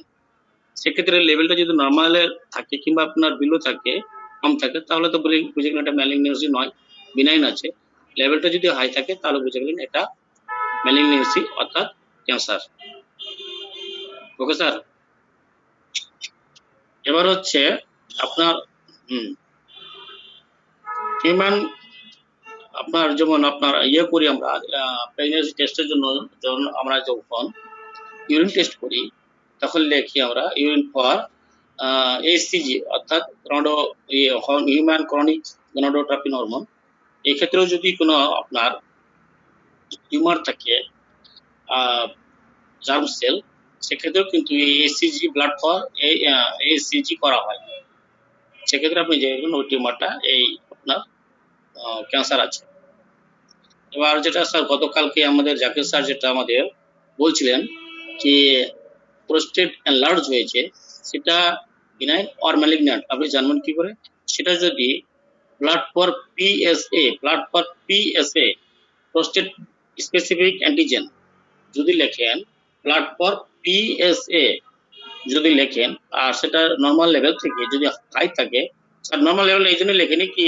সেক্ষেত্রে লেভেলটা যদি নর্মালে থাকে কিংবা আপনার বিলো থাকে, কম থাকে, তাহলে তো বুঝে গেলেন এটা ম্যালিগন্যান্সি নয়, বিনাইন আছে। লেভেলটা যদি হাই থাকে তাহলে বুঝে গেলেন এটা ম্যালিগন্যান্সি অর্থাৎ ক্যান্সার। Okay sir? এবার হচ্ছে আপনার হিউম্যান, আপনার যেমন আপনার করি আমরা প্রেগন্যান্সি টেস্টের জন্য, যখন আমরা যখন ইউরিন টেস্ট করি তখন লিখি আমরা ইউরিন ফর HCG অর্থাৎ হিউম্যান ক্রনিক গনোডোট্রপিন হরমোন। এক্ষেত্রেও যদি কোনো আপনার টিউমার থাকে জার্ম সেল, সেক্ষেত্রেও কিন্তু HCG, ব্লাড ফর HCG করা হয়। সেক্ষেত্রে আপনি যে ওই টিউমারটা এই আপনার ক্যান্সার আছে। এবার যেটা স্যার গতকালকে আমাদের জাকির স্যার যেটা আমাদের বলছিলেন যে প্রোস্টেট এনলার্জ হয়েছে, সেটা বিনাইন অর ম্যালিগন্যান্ট আপনি জানবেন কি করে? সেটা যদি blood for PSA, blood for PSA, prostate specific antigen যদি লেখেন, ব্লাড ফর পিএসএ যদি লেখেন, আর সেটা নর্মাল লেভেল থেকে যদি হাই থাকে, স্যার নর্মাল লেভেল এই জন্য লেখেনি কি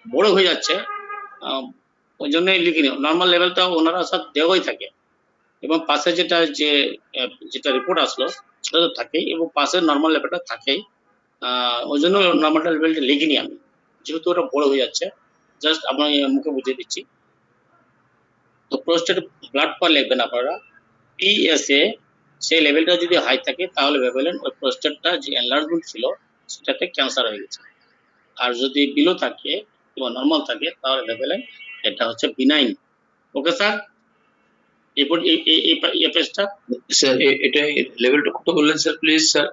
বড় হয়ে যাচ্ছে, ওই জন্যই লিখিনি। নর্মাল লেভেলটা ওনারা স্যার দেওয়াই থাকে, এবং পাশে যেটা রিপোর্ট আসলো সেটা তো থাকেই, এবং পাশে নর্মাল লেভেলটা থাকেই। ওই জন্য নর্মাল লেভেলটা লিখিনি আমি, যেহেতু ওটা বড় হয়ে যাচ্ছে। জাস্ট আপনার মুখে বুঝিয়ে দিচ্ছি। তো প্রোস্টেট ব্লাড ফর লিখবেন আপনারা পিএসএ, সেই লেভেলটা যদি হাই থাকে তাহলে ভেবেলেন ওই প্রোস্টেটটা যে এনলার্জমেন্ট ছিল সেটাতে ক্যান্সার হয়ে গেছে। আর যদি বিলো থাকে কিংবা নর্মাল থাকে তাহলে ভেবেলেন এটা হচ্ছে বিনাইন। ওকে স্যার, এরপর এই পেজটা স্যার এটা লেভেলটা কত বললেন স্যার, প্লিজ স্যার?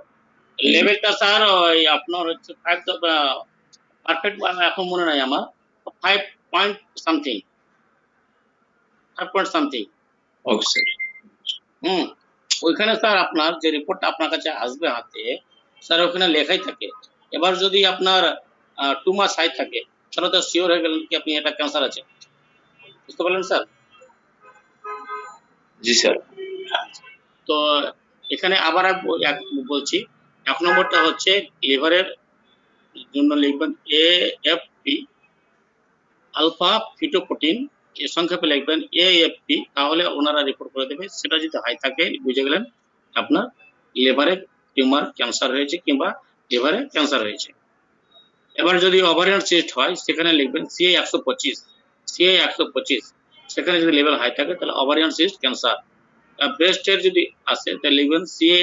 লেভেলটা স্যার ওই আপনার হচ্ছে 5 পারফেক্ট এখন মনে নাই আমার, 5 point something, 5 point something. Okay sir. ওইখানে স্যার আপনার যে রিপোর্টটা আপনার কাছে আসবে হাতে, স্যার ওখানে লেখাই থাকে। এবার যদি আপনার 2 মাস হাই থাকে তাহলে তো শিওর হয়ে গেলেন কি আপনি এটা ক্যান্সার আছে, বুঝতে পারলেন স্যার? জি স্যার। তো এখানে আবার বলছি, 1 নম্বরটা হচ্ছে লিভারের জন্য লিখবেন এএফপি, আলফা ফিটোপ্রোটিন, এর সংক্ষেপে লিখবেন এএফপি, তাহলে ওনারা রিপোর্ট করে দেবে। সেটা যদি হাই থাকে বুঝে গেলেন আপনার লিভারে টিউমার ক্যান্সার হয়েছে কিংবা লিভারে ক্যান্সার হয়েছে। এবার যদি ওভারিয়ান সিস্ট হয় সেখানে লিখবেন সিএ 125, সিএ 125, সেখানে যদি লেভেল হাই থাকে তাহলে ওভারিয়ান সিস্ট ক্যান্সার। ব্রেস্টের যদি আসে তাহলে লিখবেন সিএ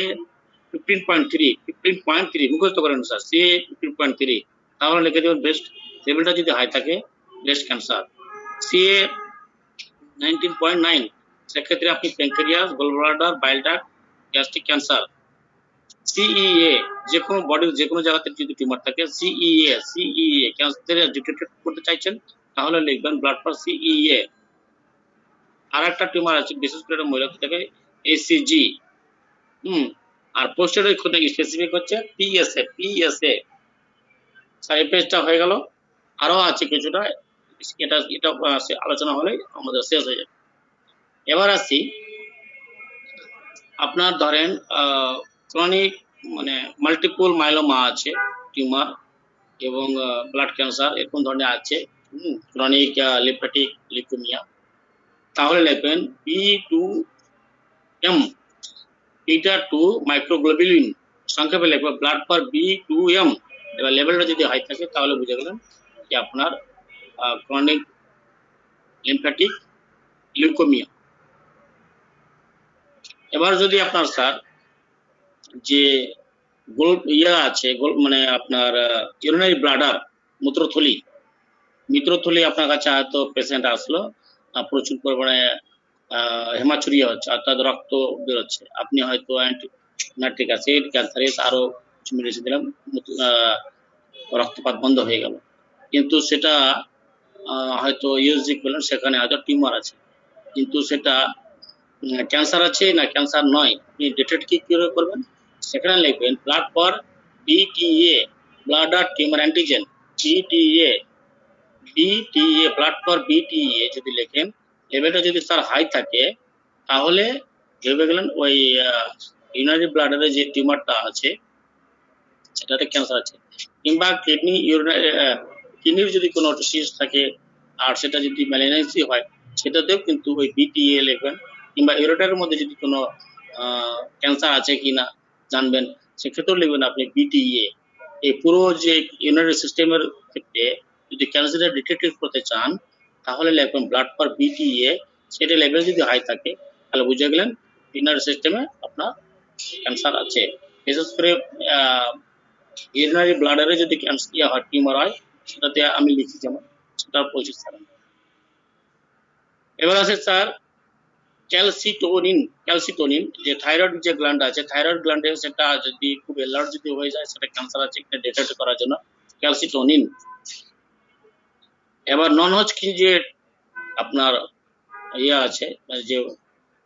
15.3, মুখস্থ করেন স্যার, সিএ 15.3, তাহলে লিখে দেবেন ব্রেস্ট লেভেলটা যদি হাই থাকে ব্রেস্ট ক্যান্সার। সিএ 19.9, সেক্ষেত্রে আপনি প্যানক্রিয়াস, গলব্লাডার, বাইল ডাক্ট, গ্যাস্ট্রিক ক্যান্সার। সিইএ যে কোনো বডির যে কোনো জায়গাতে যদি টিউমার থাকে, সিইএ ক্যান্সার ডিটেক্ট করতে চাইছেন তাহলে লিখবেন ব্লাড ফর সিইএ। আর একটা টিউমার আছে বিশেষ করে মহিলাদের থাকে এসিজি। আর পোস্টের ক্ষেত্রে স্পেসিফিক হচ্ছে পিএসএ। স্যার এই পেজটা হয়ে গেল, আরো আছে কিছুটা, এটা আলোচনা হলে আমাদের শেষ হয়ে যাবে। এবার আসি আপনার ধরেন ক্রনিক মানে মাল্টিপল মাইলোমা আছে টিউমার, এবং ব্লাড ক্যান্সার এরকম ধরনের আছে, ক্রনিক লিম্ফ্যাটিক লিউকেমিয়া, তাহলে লিখবেন B2M, বিটা 2 মাইক্রোগ্লোবিউলিন, সংক্ষেপে লিখবেন ব্লাড ফর B2M। এবার লেভেলটা যদি হাই থাকে তাহলে বুঝে গেলেন যে আপনার ক্রনিক লিম্ফ্যাটিক লিউকেমিয়া। এবার যদি আপনার স্যার যে আছে মানে আপনার ইউরিনারি ব্লাডার, মূত্রথলি আপনার কাছে হয়তো পেশেন্ট আসলো, প্রচুর পরিমাণে হেমাচুরিয়া হচ্ছে অর্থাৎ রক্ত বেরোচ্ছে, আপনি হয়তো নাইট্রিক অ্যাসিড, ক্যালসারিস আরো কিছু মেডিসিন দিলাম, রক্তপাত বন্ধ হয়ে গেল, কিন্তু সেটা হয়তো ইউএসজি করলেন, সেখানে হয়তো টিউমার আছে, কিন্তু সেটা ক্যান্সার আছে না ক্যান্সার নয়, আপনি ডিটেক্ট কি করে করবেন? সেখানে লিখবেন blood for BTA, bladder tumour antigen, BTA, blood for BTA যদি লেখেন, লেভেলটা যদি স্যার হাই থাকে তাহলে ভেবে গেলেন ওই ইউরিনারি ব্লাডারে যে টিউমারটা আছে সেটাতে ক্যান্সার আছে। কিংবা কিডনির যদি কোনো সিস্ট থাকে আর সেটা যদি ম্যালিগন্যান্সি হয় সেটাতেও কিন্তু ওই বিটিএ লিখবেন। কিংবা ইউরেটারের মধ্যে যদি কোনো ক্যান্সার আছে কিনা জানবেন, সেক্ষেত্রেও লিখবেন আপনি বিটিএ। এই পুরো যে ইউরিনারি সিস্টেমের ক্ষেত্রে যদি ক্যান্সার ডিটেক্ট করতে চান তাহলে লিখবেন ব্লাড ফর বিটিএ, সেটা লেভেল যদি হাই থাকে তাহলে বুঝে গেলেন ইউরিনারি সিস্টেমে আপনার ক্যান্সার আছে। বিশেষ করে ইউরিনারি ব্লাডারে যদি ক্যান্সার হয়, টিউমার হয়, সেটাতে আমি লিখি যেমন, সেটা বলছি স্যার। এবার আছে স্যার ক্যালসিটোনিন, যে থাইরয়েড যে গ্ল্যান্ড আছে, থাইরয়েড গ্ল্যান্ডে সেটা যদি খুব এলার্জ যদি হয়ে যায় সেটা ক্যান্সার আছে এটা ডিটেক্ট করার জন্য ক্যালসিটোনিন। এবার নন হজকিন যে আপনার আছে, যে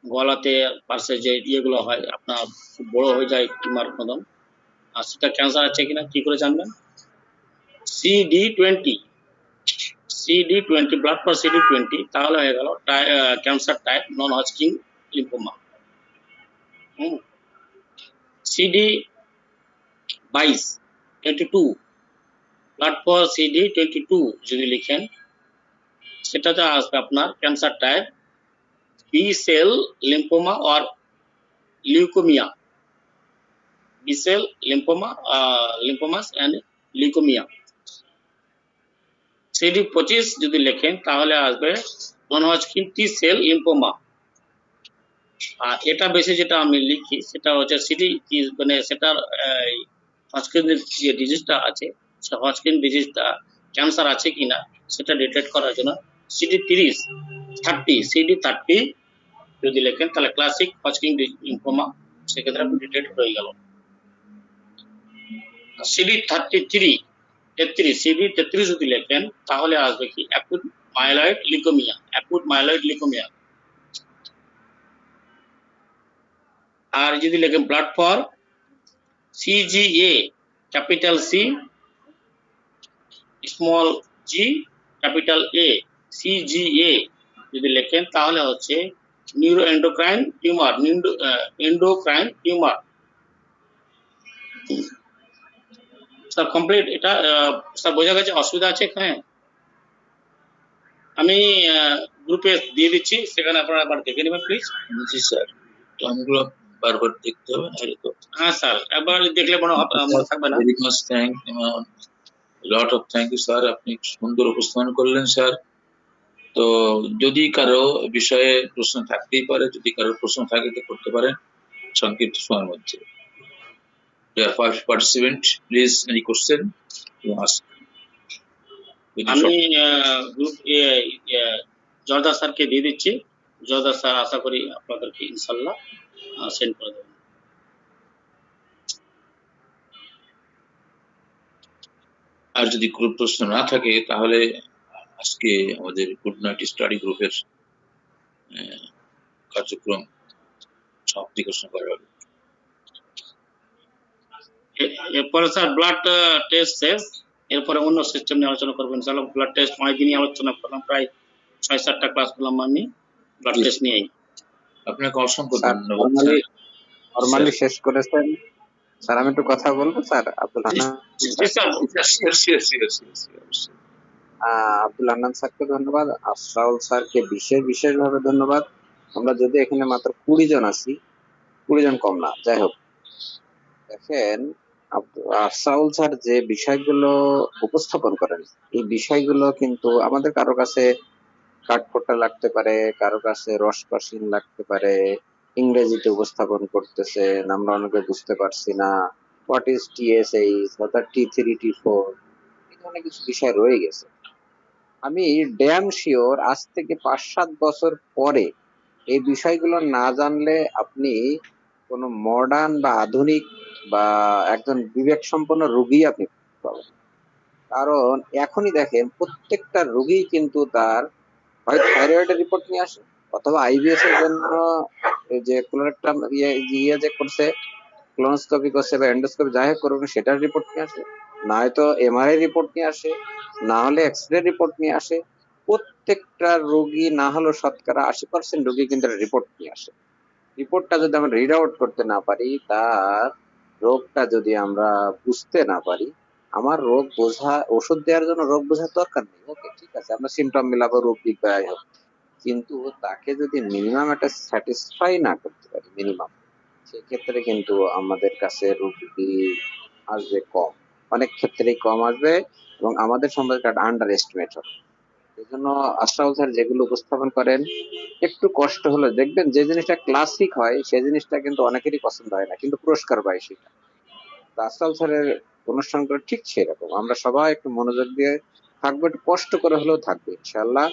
গলাতে পাশে যে ইয়েগুলো হয় আপনার খুব বড় হয়ে যায় টিউমার মতন, আর সেটা ক্যান্সার আছে কিনা কি করে জানবেন? CD20, CD20 blood for CD20 তাহলে হয়ে গেল cancer type non Hodgkin lymphoma. CD22 blood for CD22 যদি লিখেন সেটাতে আসবে আপনার cancer type B cell lymphoma or leukaemia, B cell lymphoma, lymphomas and leukaemia. CD25 যদি লেখেন তাহলে আসবে non Hodgkin T cell lymphoma. আর এটা বেশি যেটা আমি লিখি সেটা হচ্ছে সিডি, মানে সেটার হজকিন যে ডিজিজটা আছে সে হজকিন ডিজিজটা ক্যান্সার আছে কিনা সেটা ডিটেক্ট করার জন্য CD30 যদি লেখেন তাহলে ক্লাসিক হজকিন লিম্ফোমা, সেক্ষেত্রে আপনি ডিটেক্ট হয়ে গেল। CD33 যদি লেখেন তাহলে আসবে কি acute myeloid leukaemia, acute myeloid leukaemia. আর যদি লেখেন blood for CGA capital C small G capital A, CGA যদি লেখেন তাহলে হচ্ছে neuroendocrine tumour, endocrine tumour. Sir complete এটা স্যার বোঝা গেছে? অসুবিধা আছে এখানে? আমি গ্রুপে দিয়ে দিচ্ছি, সেখানে আপনারা একবার দেখে নেবেন প্লিজ। জি স্যার, টার্মগুলো বারবার দেখতে হবে না তো? হ্যাঁ স্যার, একবার দেখলে মনে থাকবে না। Very much thank, lot of thank you sir, আপনি সুন্দর উপস্থাপন করলেন স্যার। তো যদি কারো বিষয়ে প্রশ্ন থাকতেই পারে, যদি কারো প্রশ্ন থাকে তো করতে পারেন সংক্ষিপ্ত সময়ের মধ্যে। Participant please, any question you ask. আমি গ্রুপ জর্দার স্যারকে দিয়ে দিচ্ছি, জর্দার স্যার আশা করি আপনাদেরকে ইনশাল্লাহ সেন্ড করে দেবেন। আর যদি গ্রুপ প্রশ্ন না থাকে তাহলে আজকে আমাদের গুড নাইট স্টাডি গ্রুপের কার্যক্রম সমাপ্তি ঘোষণা করা হবে। এরপরে স্যার ব্লাড টেস্ট শেষ, এরপরে অন্য সিস্টেম নিয়ে আলোচনা করবেন ইনশাআল্লাহ। ব্লাড টেস্ট অনেকদিনই আলোচনা করলাম, প্রায় 6-7টা ক্লাস করলাম আমি ব্লাড টেস্ট নিয়েই। আপনাকে অসংখ্য স্যার ধন্যবাদ। ফরমালি শেষ করেছেন স্যার, আমি একটু কথা বলবো স্যার। আব্দুল হান্নান আব্দুল হান্নান স্যারকে ধন্যবাদ, আশরাউল স্যারকে বিশেষভাবে ধন্যবাদ। আমরা যদি এখানে মাত্র 20 জন আছি, 20 জন কম না, যাই হোক, দেখেন আশরাউল স্যার যে বিষয়গুলো উপস্থাপন করেন এই বিষয়গুলো কিন্তু আমাদের কারো কাছে কাঠখোট্টা লাগতে পারে, কারো কাছে রসকসীন লাগতে পারে, ইংরেজিতে উপস্থাপন করতেছেন, আমরা অনেকে বুঝতে পারছি না, হোয়াট ইজ TSH, অর্থাৎ T3 T4, এই ধরনের কিছু বিষয় রয়ে গেছে। আমি ড্যাম শিওর আজ থেকে 5-7 বছর পরে এই বিষয়গুলো না জানলে আপনি কোনো মডার্ন বা আধুনিক বা একজন বিবেক সম্পন্ন রোগী আপনি পাবেন। কারণ এখনই দেখেন প্রত্যেকটা রোগী কিন্তু তার হয় থাইরয়েডের রিপোর্ট নিয়ে আসে, অথবা IBS এর জন্য যে কোলোরেক্টাম ইয়ে যে করছে, কোলোনোস্কোপি করছে বা এন্ডোস্কোপি যাই হোক করুন, সেটার রিপোর্ট নিয়ে আসে, না হয়তো MRI রিপোর্ট নিয়ে আসে, না হলে এক্সরে রিপোর্ট নিয়ে আসে। প্রত্যেকটা রোগী না হলেও শতকরা 80% রোগী কিন্তু রিপোর্ট নিয়ে আসে। রিপোর্টটা যদি আমরা রিড আউট করতে না পারি, তার রোগটা যদি আমরা বুঝতে না পারি, আমার রোগ বোঝা, ওষুধ দেওয়ার জন্য রোগ বোঝার দরকার নেই, ওকে ঠিক আছে, আমরা সিমটম মিলাবো, রোগ বিজ্ঞায় হোক, কিন্তু তাকে যদি মিনিমাম একটা স্যাটিসফাই না করতে পারি মিনিমাম, সেক্ষেত্রে কিন্তু আমাদের কাছে রোগী আসবে কম, অনেক ক্ষেত্রেই কম আসবে, এবং আমাদের সম্পর্কে একটা আন্ডার এস্টিমেট হবে। এই জন্য আশরাফুল স্যার যেগুলো উপস্থাপন করেন একটু কষ্ট হলে দেখবেন, যে জিনিসটা ক্লাসিক হয় সেই জিনিসটা কিন্তু অনেকেরই পছন্দ হয় না, কিন্তু পুরস্কার পায় সেটা। আশরাফুল স্যারের অনুষ্ঠানগুলো ঠিক সেরকম, আমরা সবাই একটু মনোযোগ দিয়ে থাকবো, একটু কষ্ট করে হলেও থাকবো ইনশাআল্লাহ।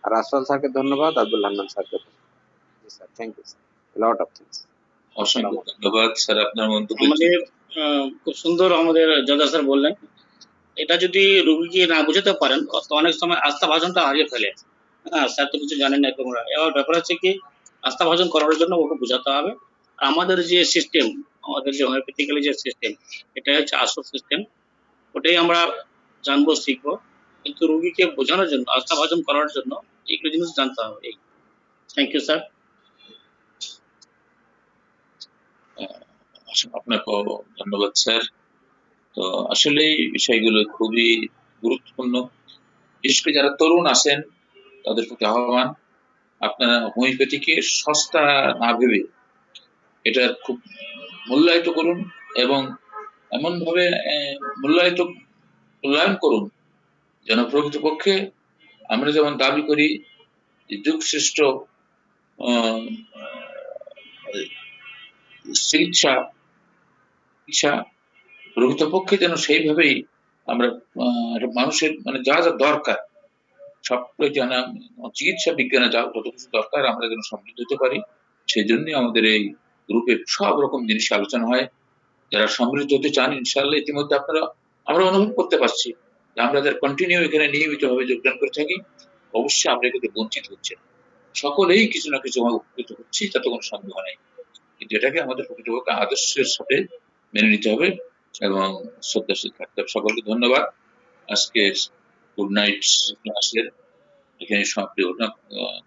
আর আশরাফুল স্যারকে ধন্যবাদ, আব্দুল হান্নান স্যারকে sir, thank you sir, lot of thanks. অসংখ্য ধন্যবাদ স্যার, আপনার মন্তব্য আমাদের খুব সুন্দর আমাদের জর্দা স্যার বললেন, এটা যদি রোগীকে না বুঝাতে পারেন অনেক সময় আস্থা ভাজনটা হারিয়ে ফেলে। হ্যাঁ স্যার তো কিছু জানেন না তোমরা, এবার ব্যাপার হচ্ছে কি আস্থা ভাজন করার জন্য ওকে বোঝাতে হবে। আমাদের যে সিস্টেম, আমাদের যে হোমিওপ্যাথিক্যালি যে সিস্টেম, এটা হচ্ছে আসল সিস্টেম, ওটাই আমরা জানবো, শিখবো। কিন্তু রোগীকে বোঝানোর জন্য, আস্থাভাজন করার জন্য এইগুলো জিনিস জানতে হবে। এই থ্যাংক ইউ স্যার। আপনাকেও ধন্যবাদ স্যার। তো আসলে এই বিষয়গুলো খুবই গুরুত্বপূর্ণ। বিশেষ করে যারা তরুণ আছেন তাদের প্রতি আহ্বান, আপনারা হোমিওপ্যাথিকে সস্তা না ভেবে এটা খুব মূল্যায়িত করুন এবং এমন ভাবে মূল্যায়ন করুন যেন প্রকৃতপক্ষে আমরা যেমন দাবি করি যে যুগ শ্রেষ্ঠ চিকিৎসা প্রকৃতপক্ষে যেন সেইভাবেই আমরা মানুষের মানে যা যা দরকার সবটাই জানা, চিকিৎসা বিজ্ঞানে যা যত কিছু দরকার আমরা যেন সমৃদ্ধ হতে পারি, সেই জন্য আমাদের এই গ্রুপে সব রকম জিনিস আলোচনা হয়। যারা সমৃদ্ধ হতে চান ইনশাআল্লাহ ইতিমধ্যে আমরা অনুভব করতে পারছি যে আমরা যারা কন্টিনিউ এখানে নিয়মিতভাবে যোগদান করে থাকি, অবশ্যই আমরা এটাতে বঞ্চিত হচ্ছে না। সকলেই কিছু না কিছু উপকৃত হচ্ছি, তাতে কোনো সন্দেহ নেই। কিন্তু এটাকে আমাদের প্রকৃতপক্ষে আদর্শের সাথে মেনে নিতে হবে এবং শ্রদ্ধাশীল থাকতে হবে। সকলকে ধন্যবাদ। আজকে গুড নাইট ক্লাসের এখানে সমাপ্তি ঘোষণা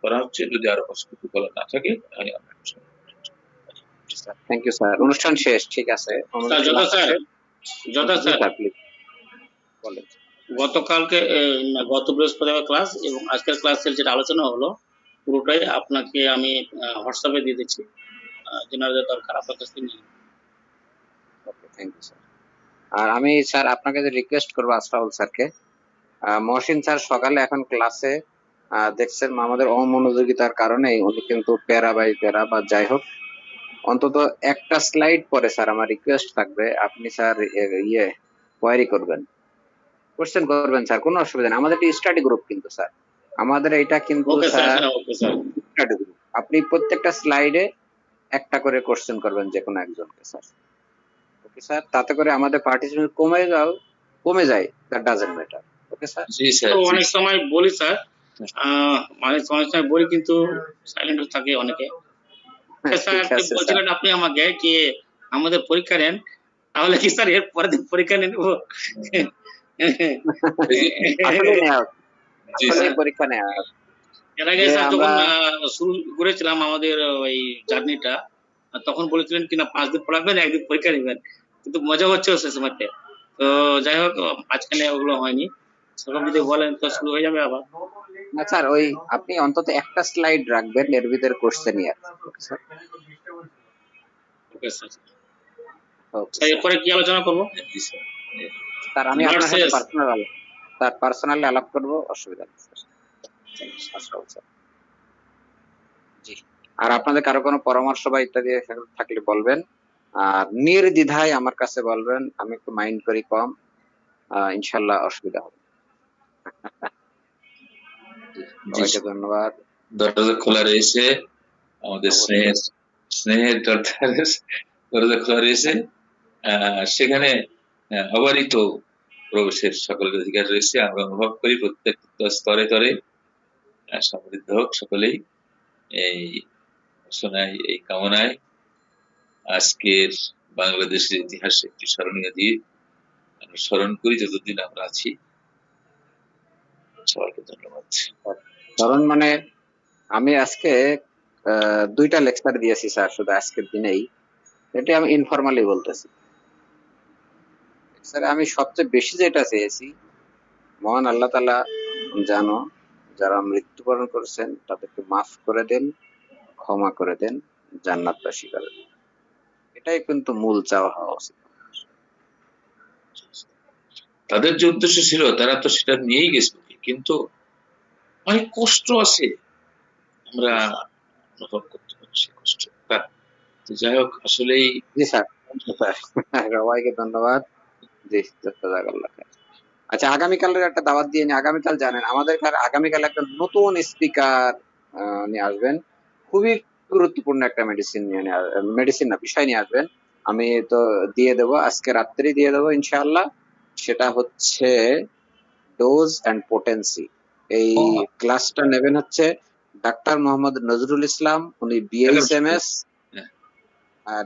করা হচ্ছে। যদি আরো কিছু বলার না থাকে তাহলে আমরা থ্যাংক ইউ স্যার, অনুষ্ঠান শেষ, ঠিক আছে। স্যার যথা স্যার প্লিজ বলেন। গতকালকে গত বৃহস্পতিবার ক্লাস এবং আজকের ক্লাসের যেটা আলোচনা হলো পুরোটাই আপনাকে আমি হোয়াটসঅ্যাপে দিয়ে দিচ্ছি, যেনার দরকার আপনার কাছ থেকে নিয়ে। ওকে, থ্যাংক ইউ স্যার। আর আমি স্যার আপনাকে যে রিকোয়েস্ট করবো আসরাউল স্যারকে, মহসিন স্যার সকালে এখন ক্লাসে দেখছেন আমাদের অমনোযোগিতার কারণে উনি কিন্তু প্যারা বাই প্যারা বা যাই হোক অন্তত একটা স্লাইড পরে স্যার আমার রিকোয়েস্ট থাকবে আপনি স্যার কোয়ারি করবেন, কোশ্চেন করবেন স্যার, কোনো অসুবিধা নেই। আমাদের স্টাডি গ্রুপ কিন্তু স্যার, আমাদের এটা কিন্তু স্যার স্টাডি গ্রুপ। আপনি প্রত্যেকটা স্লাইডে একটা করে কোশ্চেন করবেন যে কোনো একজনকে স্যার। ওকে স্যার, তাতে করে আমাদের পার্টিসিপেন্ট কমে যায়, that doesn't matter. Okay sir. জি স্যার। অনেক সময় বলি স্যার, অনেক সময় বলি কিন্তু সাইলেন্ট থাকে অনেকে। স্যার আপনি বলছিলেন আপনি আমাকে কি আমাদের পরীক্ষা নেন, তাহলে কি স্যার এর পরের দিন পরীক্ষা নিয়ে নেবো? পরীক্ষা নেওয়া এর আগে স্যার যখন শুরু করেছিলাম আমাদের ওই জার্নিটা, তখন বলেছিলেন কিনা 5 দিন পড়াবেন, 1 দিন পরীক্ষা নেবেন, কিন্তু মজা হচ্ছে সে সময়তে। তো যাই হোক মাঝখানে ওগুলো হয়নি, সেরকম যদি বলেন তো শুরু হয়ে যাবে আবার। না স্যার, ওই আপনি অন্তত একটা স্লাইড রাখবেন এর ভিতরে কোশ্চেন নিয়ে। Okay sir. Okay sir. এরপরে কি আলোচনা করবো? স্যার আমি আপনার সাথে পার্সোনালি আলাপ করব, অসুবিধা নেই স্যার। জি, আর আপনাদের কারো কোনো পরামর্শ বা ইত্যাদি থাকলে বলবেন, আর নির্দ্বিধায় আমার কাছে বলবেন, আমি একটু মাইন্ড করি কম, ইনশাল্লাহ অসুবিধা হবে। ধন্যবাদ। দরজা খোলা রয়েছে, আমাদের স্নেহের দরজা খোলা রয়েছে, সেখানে অবারিত প্রবেশের সকলের অধিকার রয়েছে। আমরা অনুভব করি প্রত্যেকটা স্তরে স্তরে সমৃদ্ধ হোক সকলেই এই ঘোষণায়, এই কামনায় আজকের বাংলাদেশের ইতিহাসে একটি স্মরণীয় দিয়ে আমরা স্মরণ করি যতদিন আমরা আছি। সবাইকে ধন্যবাদ। কারণ মানে আমি আজকে 2টা লেকচার দিয়েছি স্যার শুধু আজকের দিনেই, এটা আমি ইনফরমালি বলতেছি স্যার। আমি সবচেয়ে বেশি যেটা চেয়েছি, মহান আল্লাহ তাআলা জানো যারা মৃত্যুবরণ করেছেন তাদেরকে মাফ করে দেন, ক্ষমা করে দেন, জান্নাতবাসী করে দেন। এটাই কিন্তু মূল চাওয়া হওয়া উচিত। তাদের যে উদ্দেশ্য ছিল তারা তো সেটা নিয়েই গেছিল, কিন্তু অনেক কষ্ট আছে, আমরা অনুভব করতে পারছি কষ্ট। যাই হোক, আসলেই জি স্যার, সবাইকে ধন্যবাদ। জি, জাযাকাল্লাহ খাইর। আচ্ছা, আগামীকালের একটা দাওয়াত দিয়ে নি। আগামীকাল জানেন আমাদের আগামীকাল একটা নতুন স্পিকার নিয়ে আসবেন, খুবই গুরুত্বপূর্ণ একটা মেডিসিন না বিষয় নিয়ে আসবেন। আমি তো দিয়ে দেবো, আজকে রাত্রি দিয়ে দেবো ইনশাআল্লাহ। সেটা হচ্ছে ডোজ অ্যান্ড পোটেন্সি। এই ক্লাসটা নেবেন হচ্ছে ডাক্তার মোহাম্মদ নজরুল ইসলাম, উনি বিএইচএমএস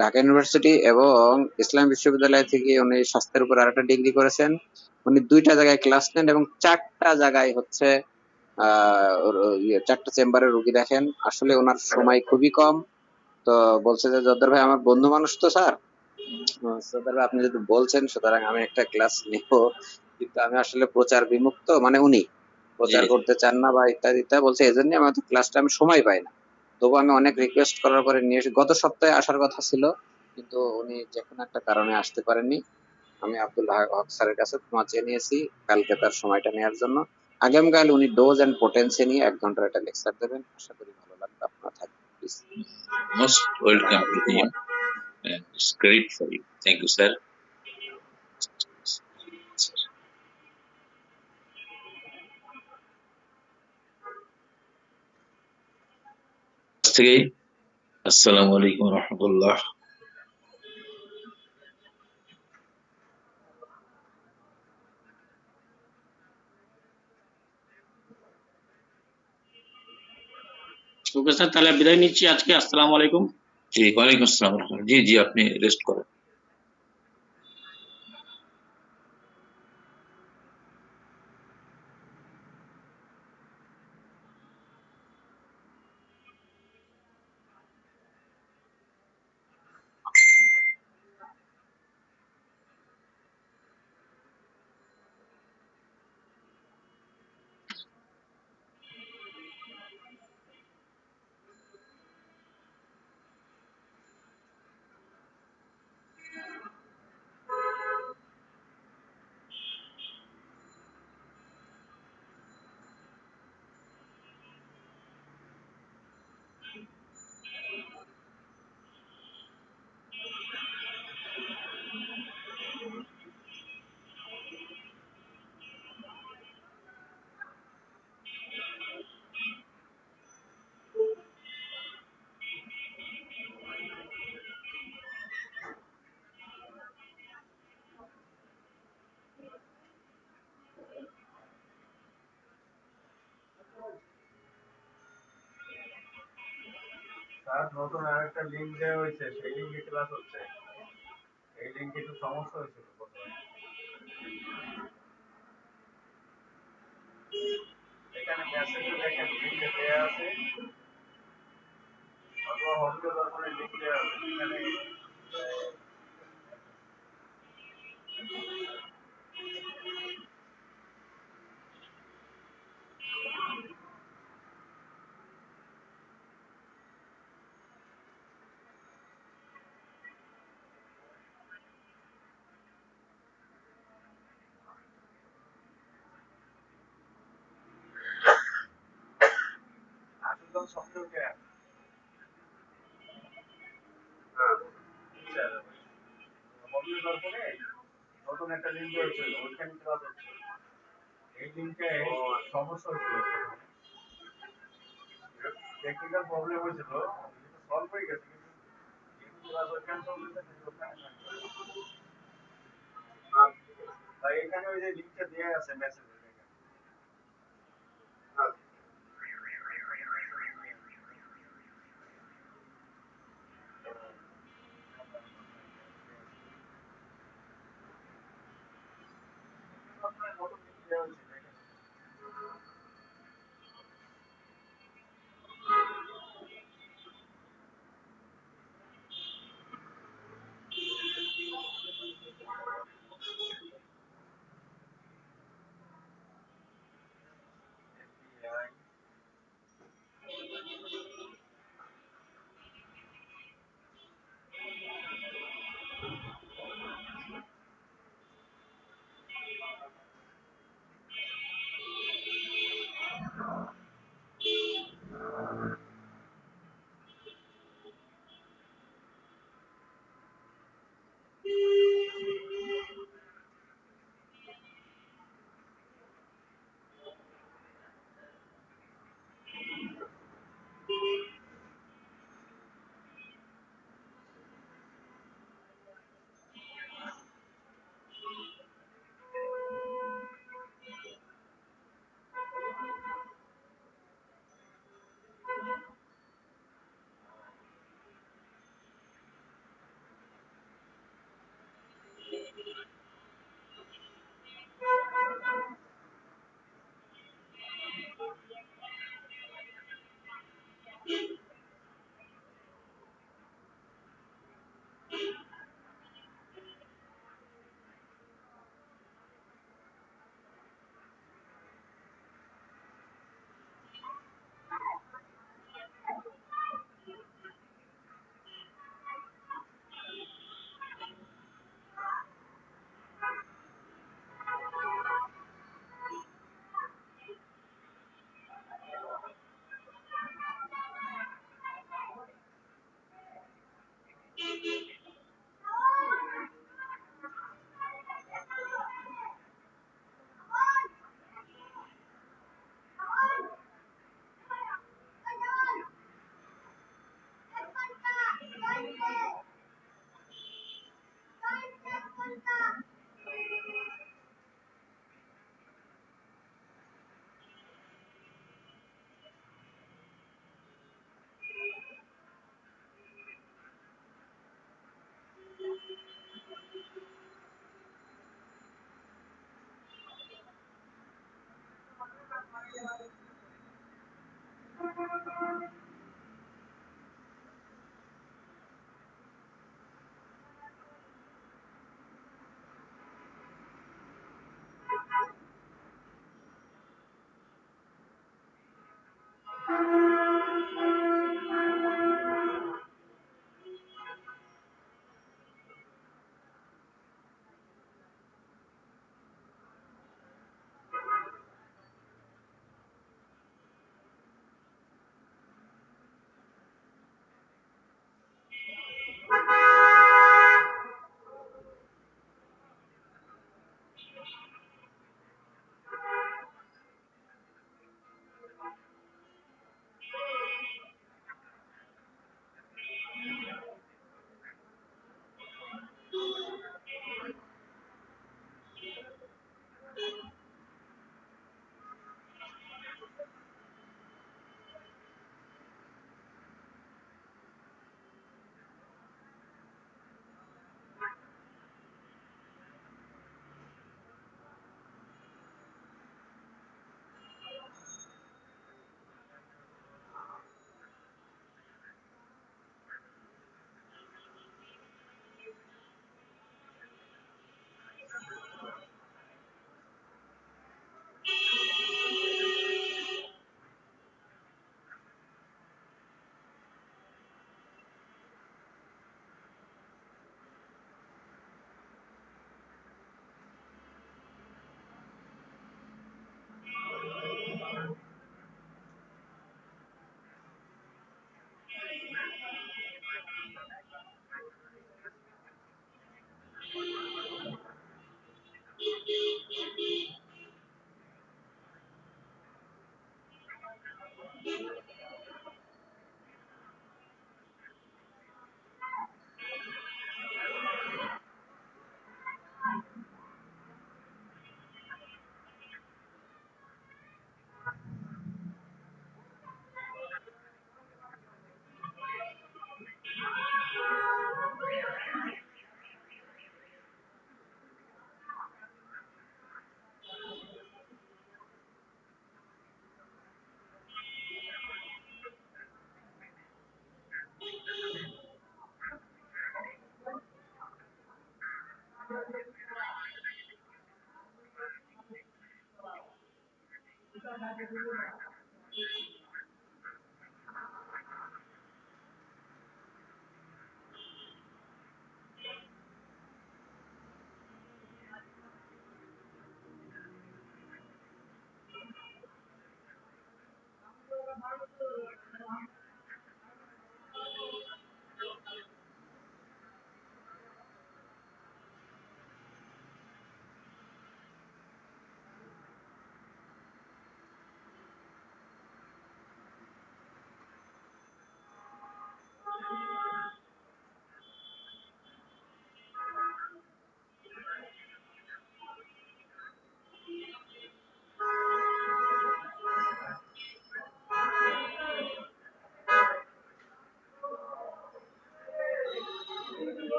ঢাকা ইউনিভার্সিটি এবং ইসলাম বিশ্ববিদ্যালয় থেকে উনি স্বাস্থ্যের উপর আরেকটা ডিগ্রি করেছেন। উনি 2টা জায়গায় ক্লাস নেন এবং 4টা জায়গায় হচ্ছে চারটা চেম্বারে রোগী দেখেন। আসলে ওনার সময় খুবই কম। তো বলছে যে জব্বার ভাই আমার বন্ধু মানুষ তো স্যার, জব্বার ভাই আপনি যদি বলছেন সুতরাং আমি একটা ক্লাস নিব, কিন্তু আমি আসলে প্রচার বিমুক্ত, মানে উনি প্রচার জি। করতে চান না বা ইত্যাদি ইত্যাদি বলছে, এজন্য আমার তো ক্লাসটা আমি সময় পাই না। তবু আমি অনেক রিকোয়েস্ট করার পরে নিয়ে এসে গত সপ্তাহে আসার কথা ছিল, কিন্তু উনি যে কোনো একটা কারণে আসতে পারেননি। আমি আব্দুল হক স্যারের কাছে ক্ষমা চেয়ে নিয়েছি কালকে তার সময়টা নেওয়ার জন্য। আগামীকাল উনি ডোজ এন্ড পোটেন্সি নিয়ে 1 ঘন্টার একটা লেকচার দেবেন, আশা করি ভালো লাগবে। আপনারা থাকবেন please. Most welcome to him, and it's great for you. Thank you, sir. থেকে আসসালামু আলাইকুম রহমতুল্লাহ। ওকে স্যার, তাহলে বিদায় নিচ্ছি আজকে। আসসালামু আলাইকুম। জি, ওয়ালাইকুম আসসালাম। জি জি, আপনি রেস্ট করেন। স্যার নতুন আরেকটা লিঙ্ক দেওয়া হয়েছে, সেই লিঙ্কে ক্লাস হচ্ছে। এই লিঙ্কে একটু সমস্যা হয়েছিল প্রথমে। এখানে মেসেজে দেখেন লিঙ্কে দেওয়া আছে, অথবা হবিগঞ্জ দর্পণের লিঙ্ক দেওয়া আছে এখানে। আসল সক্রিয় কেন? হবিগঞ্জ দর্পণে নতুন একটা লিঙ্ক হয়েছে, ওইখানে ক্লাস হচ্ছে। এই লিঙ্কে সমস্যা হয়েছিল, টেকনিক্যাল প্রবলেম হয়েছিল, সলভ হয়ে গেছে, কিন্তু ক্লাস ওইখানে চলতেছে, ওখানে তাই এখানে ওই যে লিঙ্কটা দেওয়া আছে মেসেজে দেখেন। নতুন লিঙ্ক দেওয়া হয়েছে দেখেন।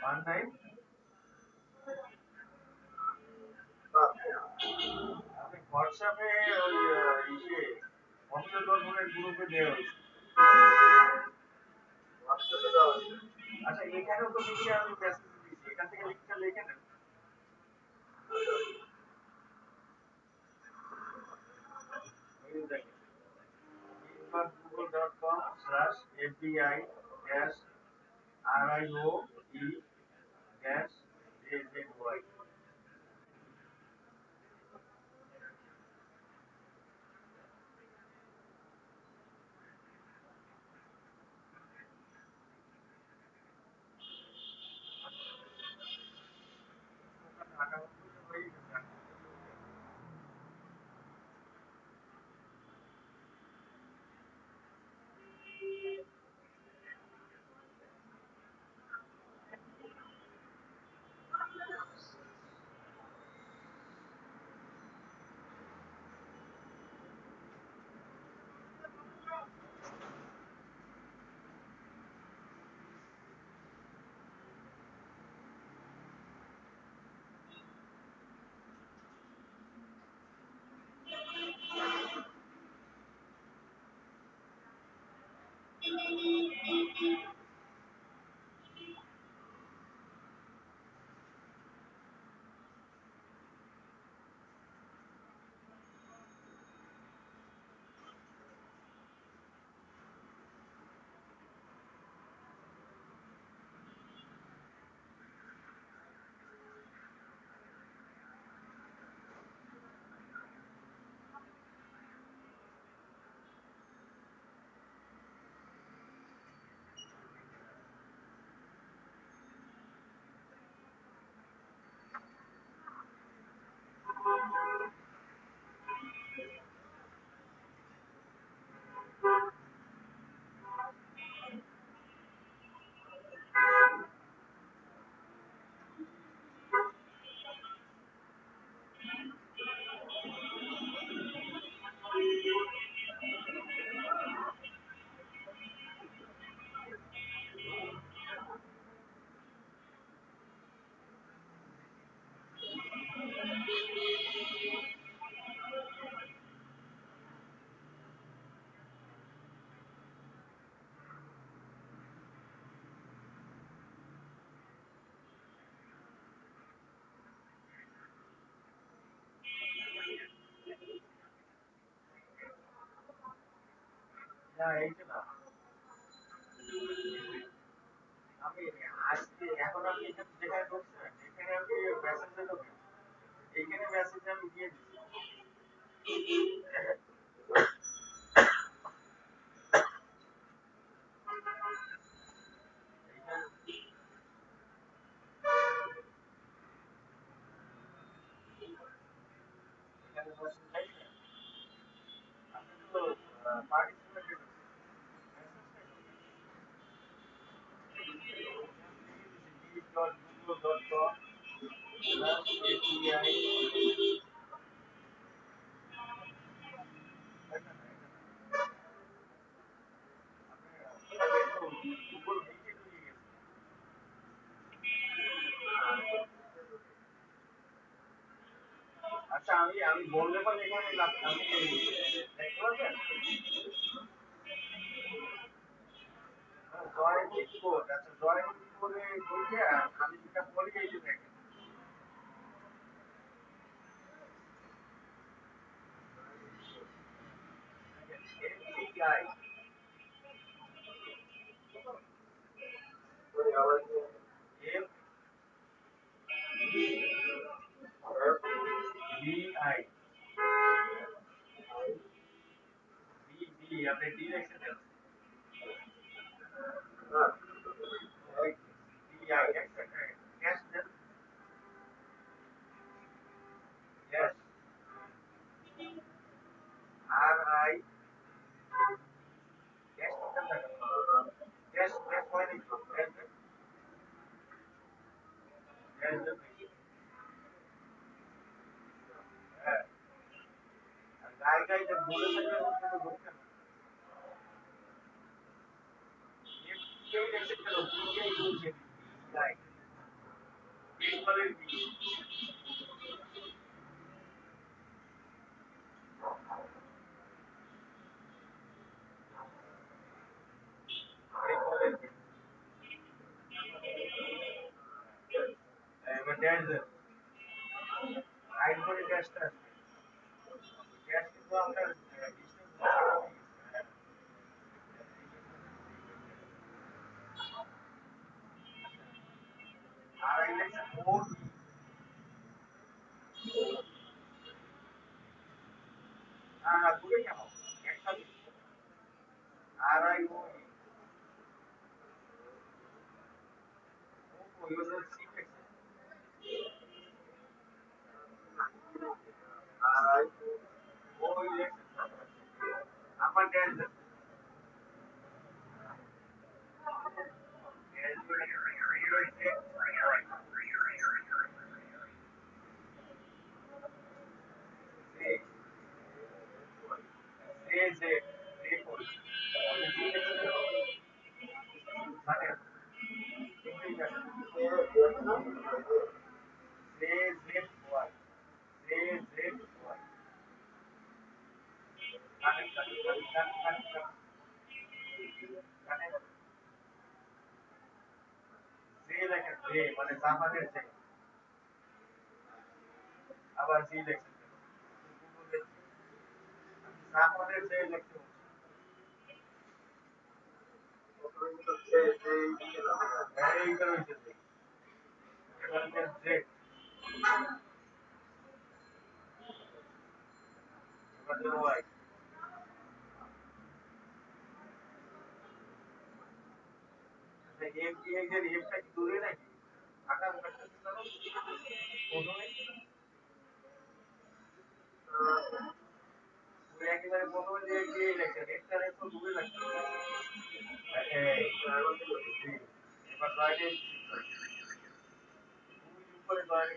One time, আপনি হোয়াটসঅ্যাপে ওই ইসে অফিসের দর্পণের গ্রুপে দেওয়া হয়েছে। হোয়াটসঅ্যাপে দেওয়া হয়েছে। আচ্ছা এখানেও তো লিখে আমি মেসেজ দিয়েছি, এখান থেকে লিখতে লিখে নেন। এই দেখেন google.com/fbi-rio-azzy। এই যে না আমি আজকে এখন আপনি এখানে যেখানে ঢুকছেন এখানে আমি মেসেজে ঢুকে এইখানে মেসেজ আমি দিয়ে দিচ্ছি এখানে মেসেজ চাইছেন আপনি তো পার্টিসিপেট ডট আচ্ছা আমি বললে পরে এখানে আমি দেখতে পারবেন জয়েন কোড আচ্ছা জয়েন করে ঢুকে আমি যেটা বলি এই যে দেখেন এফবিআই এফ বিআই বি আপনি ডি লিখে দেন বিআই ক্যাশ দেন ক্যাশ আর আই ক্যাশ দেন না ক্যাশ ক্যাশ হয় নাকি ক্যাশ দেন ক্যাশ দেন হ্যাঁ আর গায়ে গায়ে যে বলে থাকলে ওটা ঢুকছে না এফবিআই লিখে কেন বিআই ঢুকছে বিআই বেঙ্গলের বি বেঙ্গলের বি এবার ড্যাশ দেন রাইট করে ড্যাশটা আসবে ড্যাশ কিন্তু আপনার ডিসটেন্স আর এই লেখা ও দূরে কেন একসাথে আর I O O user C লেখছে আর আই ও লেখছে আমার ড্যাশ দেন ড্যাশ যে যে যে কোড আপনি জি লিখছেন মানে ঠিক আছে J Z Y J Z Y connect connect connect connect J লেখেন জে মানে জাপানের জে আবার জি লেখেন জাপানের জে লিখতে এইটা হচ্ছে জে এবার জে এবার ওয়াই এফ দিয়ে যে এফটা কি দূরে নাকি ঢাকা কাটতে পারো প্রথমে ওই একেবারে প্রথমে যে যে লেখা এফটা একটু দূরে লাগছে এই এবার বাইরে উপরে বাইরে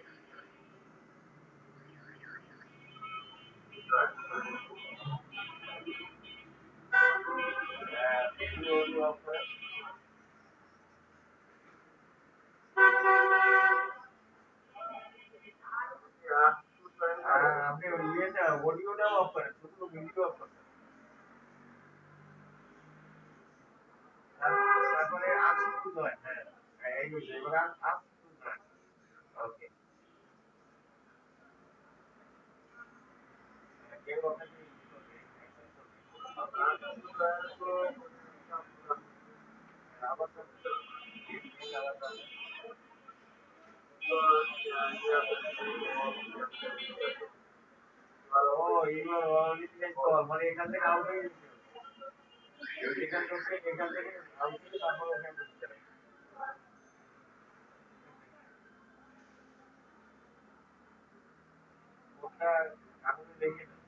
ভিডিও অফ করে আপনি ইয়েটা অডিওটাও অফ করেন শুধু ভিডিও অফ করেন তারপরে আনসি টু জয়েন হ্যাঁ এই হচ্ছে এবার আনসি টু জয়েন ওকে কেউ আপনাকে এইবার মানে এখান থেকে আউট হয়ে গেছে, এখান থেকে আউট হয়ে তারপর ওখানে ঢুকতে হবে। ওটা কাগজে দেখে নাও।